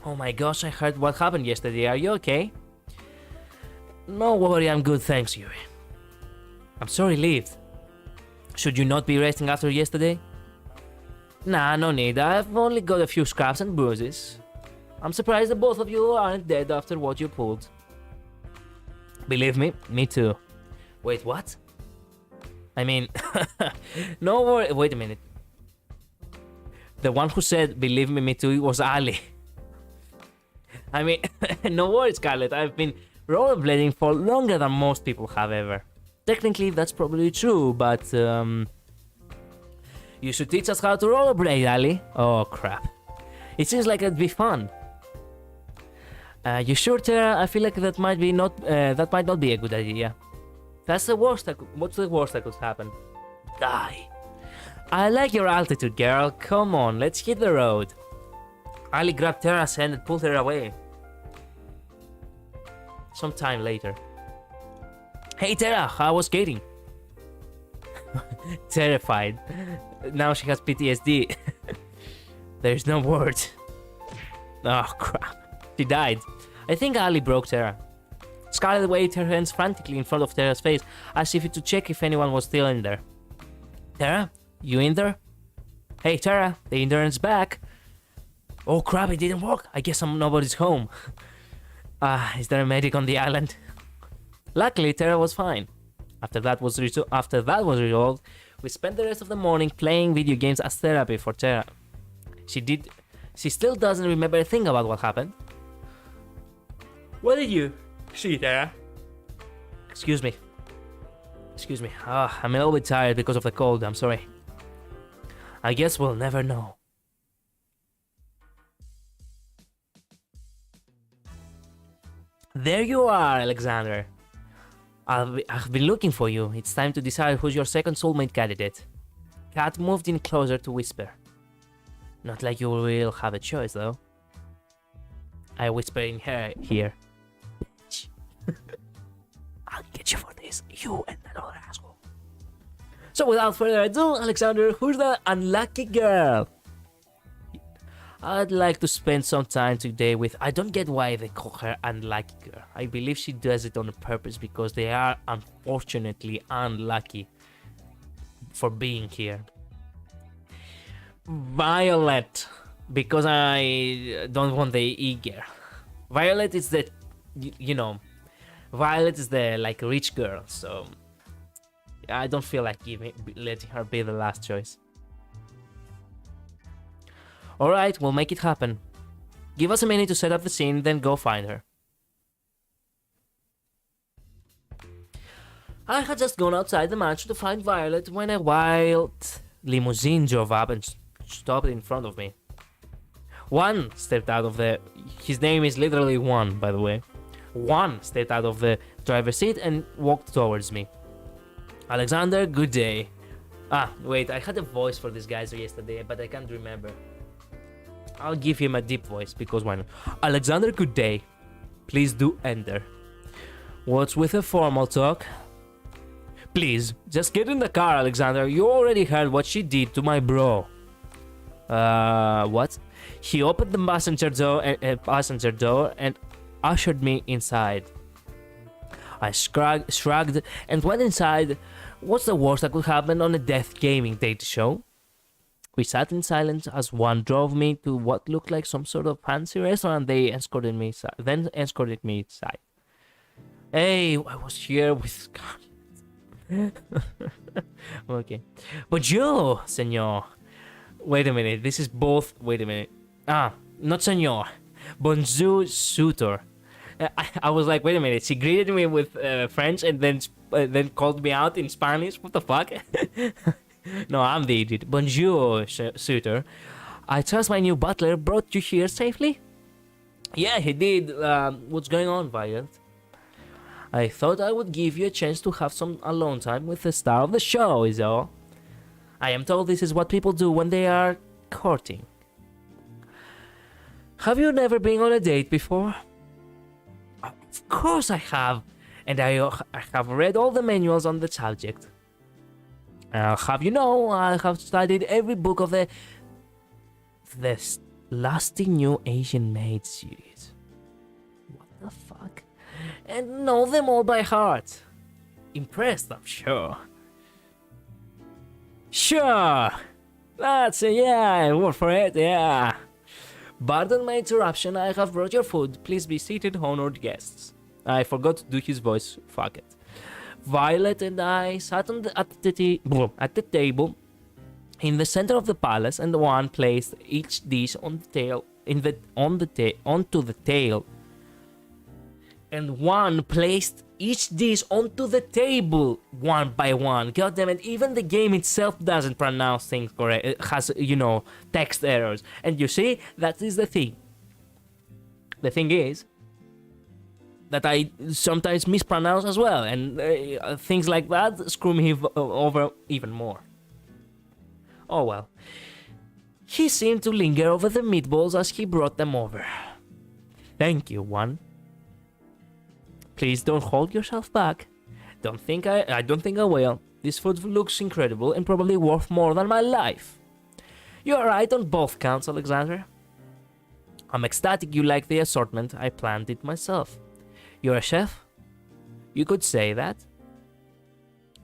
Oh my gosh, I heard what happened yesterday. Are you okay? No worry, I'm good, thanks, Yuri. I'm sorry, Liv. Should you not be resting after yesterday? Nah, no need. I've only got a few scraps and bruises. I'm surprised that both of you aren't dead after what you pulled. Believe me too. Wait, what? I mean, no worry. Wait a minute. The one who said, believe me too, was Ali. I mean, no worries, Scarlett. I've been rollerblading for longer than most people have ever. Technically, that's probably true, but you should teach us how to rollerblade, Ali. Oh crap! It seems like it'd be fun. You sure, Tara? I feel like that might not be a good idea. That's the worst. What's the worst that could happen? Die. I like your altitude, girl. Come on, let's hit the road. Ali grabbed Tara's hand and pulled her away. Sometime later. Hey Tara, how was skating? Terrified. Now she has PTSD. There's no words. Oh crap. She died. I think Ali broke Tara. Scarlett waved her hands frantically in front of Tara's face as if to check if anyone was still in there. Tara? You in there? Hey Tara, the intern's back. Oh crap, it didn't work. I guess nobody's home. Is there a medic on the island? Luckily, Tara was fine. After that was resolved, we spent the rest of the morning playing video games as therapy for Tara. She still doesn't remember a thing about what happened. What did you see, Tara? Excuse me. I'm a little bit tired because of the cold. I'm sorry. I guess we'll never know. There you are, Alexander. I've been looking for you. It's time to decide who's your second soulmate candidate. Kat moved in closer to whisper. Not like you will have a choice, though. I whisper in her ear. Bitch. I'll get you for this. You and that other asshole. So without further ado, Alexander, who's the unlucky girl? I'd like to spend some time today with... I don't get why they call her unlucky girl. I believe she does it on purpose because they are unfortunately unlucky for being here. Violet, because I don't want the E-girl. Violet is the, you know, Violet is the like rich girl, so I don't feel like letting her be the last choice. Alright, we'll make it happen. Give us a minute to set up the scene, then go find her. I had just gone outside the mansion to find Violet when a wild limousine drove up and stopped in front of me. Juan stepped out of the... His name is literally Juan, by the way. Juan stepped out of the driver's seat and walked towards me. Alexander, good day. Ah, wait, I had a voice for this guy yesterday, but I can't remember. I'll give him a deep voice, because why not? Alexander, good day. Please do enter. What's with the formal talk? Please, just get in the car, Alexander. You already heard what she did to my bro. What? He opened the passenger door and ushered me inside. I shrugged and went inside. What's the worst that could happen on a death gaming date show? We sat in silence as Juan drove me to what looked like some sort of fancy restaurant. They escorted me inside. Hey, I was here with... Okay. Bonjour, senor. Wait a minute, this is both... Wait a minute. Ah, not senor. Bonjour, suitor. I was like, wait a minute, she greeted me with French and then called me out in Spanish? What the fuck? No, I'm the idiot. Bonjour, suitor. I trust my new butler brought you here safely? Yeah, he did. What's going on, Violet? I thought I would give you a chance to have some alone time with the star of the show, is all. I am told this is what people do when they are courting. Have you never been on a date before? Of course I have, and I have read all the manuals on the subject. Have you know, I have studied every book of the lusty new Asian Maid series. What the fuck? And know them all by heart. Impressed, I'm sure. Sure! That's it, yeah, work for it, yeah. Pardon my interruption, I have brought your food. Please be seated, honored guests. I forgot to do his voice, fuck it. Violet and I sat at the table in the center of the palace, and one placed each dish on the tail, onto the tail. And one placed each dish onto the table one by one. God damn it, even the game itself doesn't pronounce things correct. It has, text errors. And you see, that is the thing. The thing is that I sometimes mispronounce as well, and things like that screw me over even more. Oh well. He seemed to linger over the meatballs as he brought them over. Thank you, Juan. Please don't hold yourself back. I don't think I will. This food looks incredible and probably worth more than my life. You're right on both counts, Alexander. I'm ecstatic you like the assortment. I planned it myself. You're a chef? You could say that.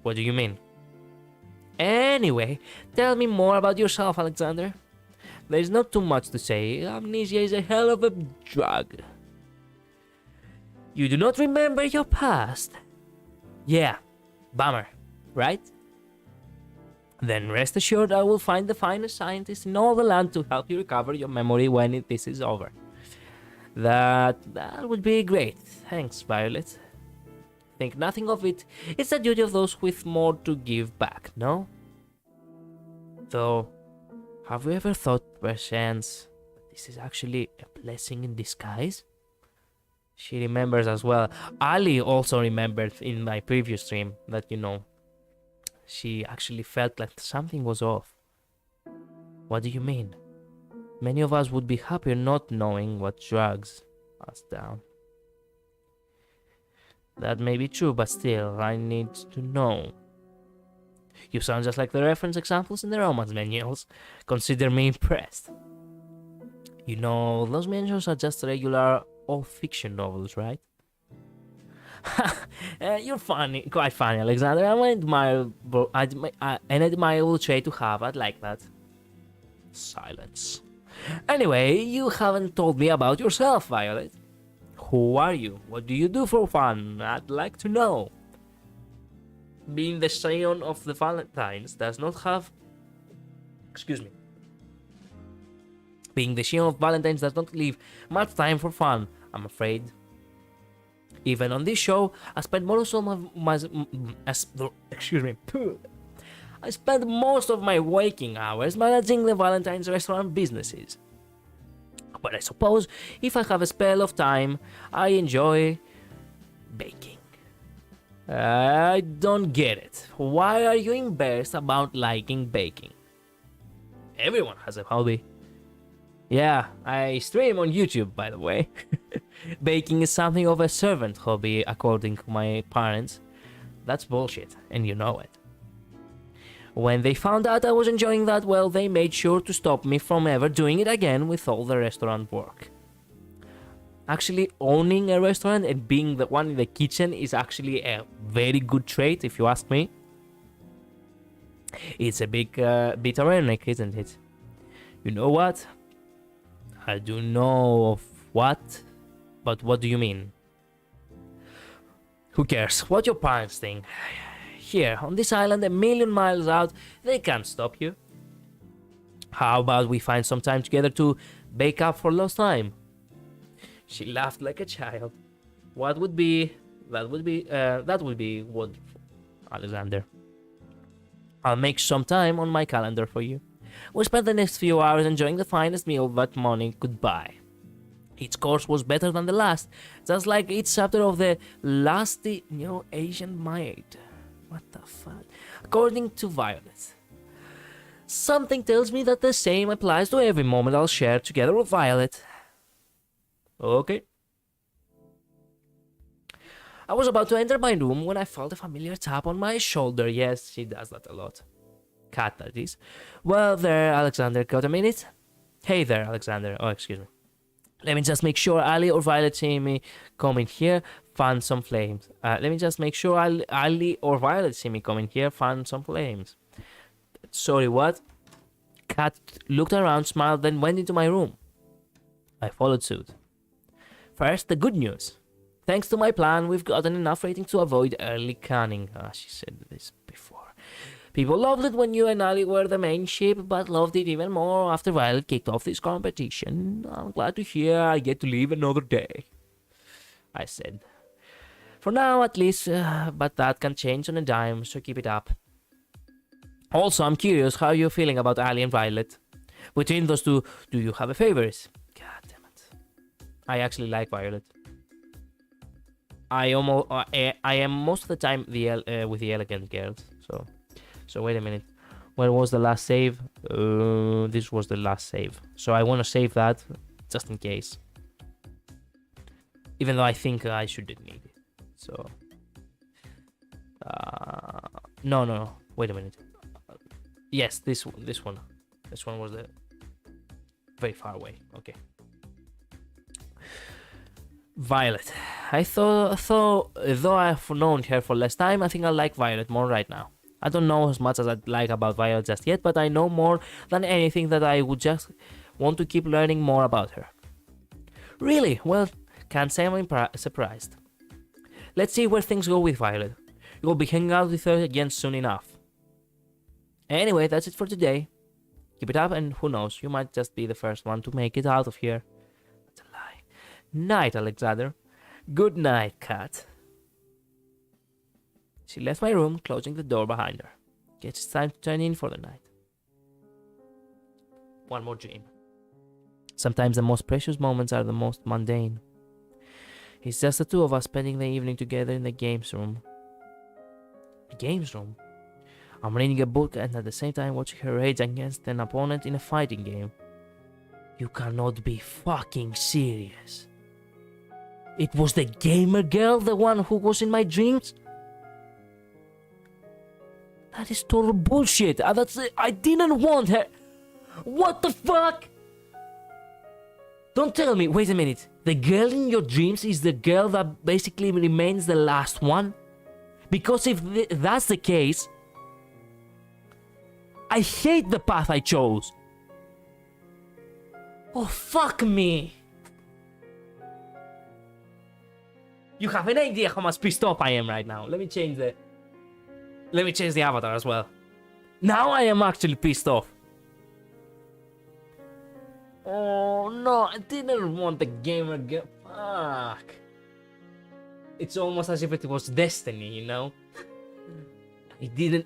What do you mean? Anyway, tell me more about yourself, Alexander. There's not too much to say. Amnesia is a hell of a drug. You do not remember your past? Yeah, bummer, right? Then rest assured I will find the finest scientist in all the land to help you recover your memory when this is over. That would be great. Thanks, Violet. Think nothing of it. It's the duty of those with more to give back, no? Though, have you ever thought, perchance, that this is actually a blessing in disguise? She remembers as well. Ali also remembered in my previous stream that, she actually felt like something was off. What do you mean? Many of us would be happier not knowing what drugs us down. That may be true, but still, I need to know. You sound just like the reference examples in the romance manuals. Consider me impressed. Those manuals are just regular all fiction novels, right? You're funny, quite funny, Alexander. I'm an admirable trait to have. I'd like that. Silence. Anyway, you haven't told me about yourself, Violet. Who are you? What do you do for fun? I'd like to know. Being the scion of the Valentines does not have. Excuse me. Being the scion of Valentines does not leave much time for fun, I'm afraid. Even on this show, I spend most of excuse me. I spend most of my waking hours managing the Valentine's restaurant businesses. But I suppose if I have a spell of time, I enjoy baking. I don't get it. Why are you embarrassed about liking baking? Everyone has a hobby. Yeah, I stream on YouTube, by the way. Baking is something of a servant hobby, according to my parents. That's bullshit, and you know it. When they found out I was enjoying that well, they made sure to stop me from ever doing it again with all the restaurant work. Actually, owning a restaurant and being the one in the kitchen is actually a very good trait, if you ask me. It's a bit ironic, isn't it? You know what? I do know of what, but what do you mean? Who cares? What your parents think? Here, on this island a million miles out, they can't stop you. How about we find some time together to make up for lost time? She laughed like a child. That would be wonderful, Alexander. I'll make some time on my calendar for you. We'll spend the next few hours enjoying the finest meal that money could buy. Each course was better than the last, just like each chapter of the lusty new Asian maid. What the fuck? According to Violet. Something tells me that the same applies to every moment I'll share together with Violet. Okay. I was about to enter my room when I felt a familiar tap on my shoulder. Yes, she does that a lot. Cat, that is. Well, there, Alexander, got a minute? Hey there, Alexander. Oh, excuse me. Let me just make sure Ali or Violet see me come in here, fan some flames. Let me just make sure Ali or Violet see me come in here, fan some flames. Sorry, what? Cat looked around, smiled, then went into my room. I followed suit. First, the good news. Thanks to my plan, we've gotten enough rating to avoid early canning. She said this before. People loved it when you and Ali were the main ship, but loved it even more after Violet kicked off this competition. I'm glad to hear I get to live another day, I said. For now, at least, but that can change on a dime, so keep it up. Also, I'm curious how you're feeling about Ali and Violet. Between those two, do you have a favorite? God damn it. I actually like Violet. I am most of the time with the elegant girls, So wait a minute. Where was the last save? This was the last save. So I want to save that just in case. Even though I think I shouldn't need it. So. No. Wait a minute. Yes, this one. This one was the very far away. Okay. Violet. I thought though I've known her for less time, I think I like Violet more right now. I don't know as much as I'd like about Violet just yet, but I know more than anything that I would just want to keep learning more about her. Really? Well, can't say I'm surprised. Let's see where things go with Violet. You'll be hanging out with her again soon enough. Anyway, that's it for today. Keep it up and who knows, you might just be the first one to make it out of here. That's a lie. Night, Alexander. Good night, Cat. She left my room, closing the door behind her. Guess it's time to turn in for the night. One more dream. Sometimes the most precious moments are the most mundane. It's just the two of us spending the evening together in the games room. The games room? I'm reading a book and at the same time watching her rage against an opponent in a fighting game. You cannot be fucking serious. It was the gamer girl, the one who was in my dreams? That is total bullshit. I didn't want her. What the fuck? Don't tell me. Wait a minute. The girl in your dreams is the girl that basically remains the last one? Because if that's the case, I hate the path I chose. Oh, fuck me. You have an idea how much pissed off I am right now. Let me change the Let me change the avatar as well. Now I am actually pissed off. Oh no, I didn't want the gamer girl. Fuck. It's almost as if it was destiny, you know?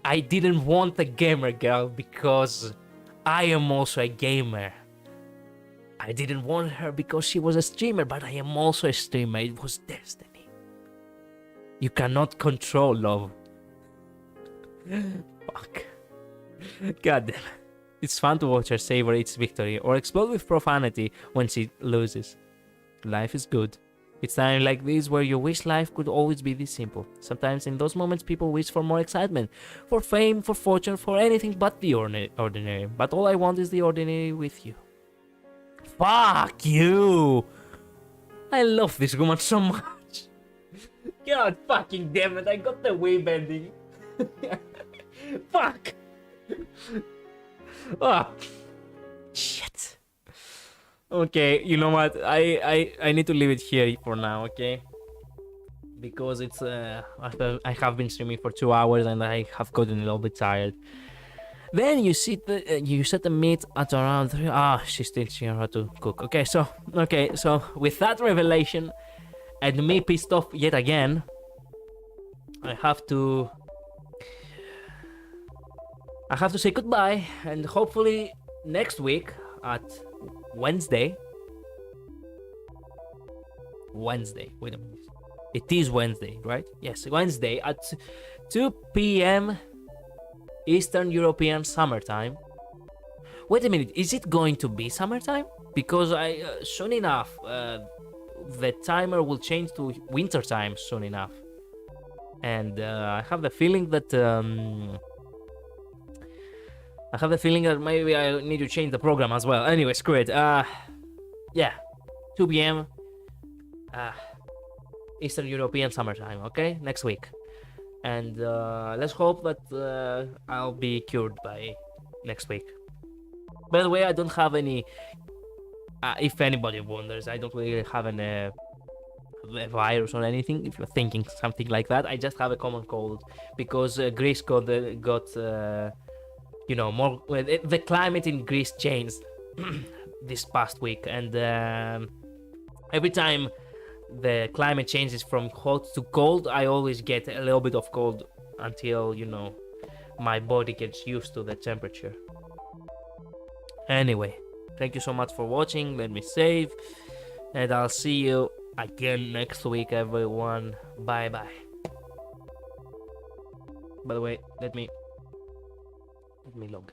I didn't want the gamer girl because I am also a gamer. I didn't want her because she was a streamer, but I am also a streamer. It was destiny. You cannot control love. Fuck. God damn it. It's fun to watch her savor its victory or explode with profanity when she loses. Life is good. It's times like this where you wish life could always be this simple. Sometimes in those moments people wish for more excitement, for fame, for fortune, for anything but the ordinary. But all I want is the ordinary with you. Fuck you! I love this woman so much. God fucking damn it, I got the wave ending. Fuck! Oh, shit. Okay, you know what? I need to leave it here for now, okay? Because it's I have been streaming for 2 hours and I have gotten a little bit tired. Then you set the meat at around 3. Ah, she's still here how to cook. Okay, so with that revelation and me pissed off yet again, I have to say goodbye, and hopefully next week at Wednesday. Wait a minute. It is Wednesday, right? Yes, Wednesday at 2 p.m. Eastern European Summertime. Wait a minute, is it going to be summertime? Because soon enough, the timer will change to winter time soon enough. And I have the feeling that maybe I need to change the program as well. Anyway, screw it. Yeah, 2 p.m. Eastern European Summertime. Okay, next week. And let's hope that I'll be cured by next week. By the way, I don't have any. If anybody wonders, I don't really have a virus or anything. If you're thinking something like that, I just have a common cold because Greece got more. The climate in Greece changed this past week, and every time the climate changes from hot to cold, I always get a little bit of cold until my body gets used to the temperature. Anyway, thank you so much for watching. Let me save, and I'll see you again next week, everyone. Bye bye. By the way, let me log.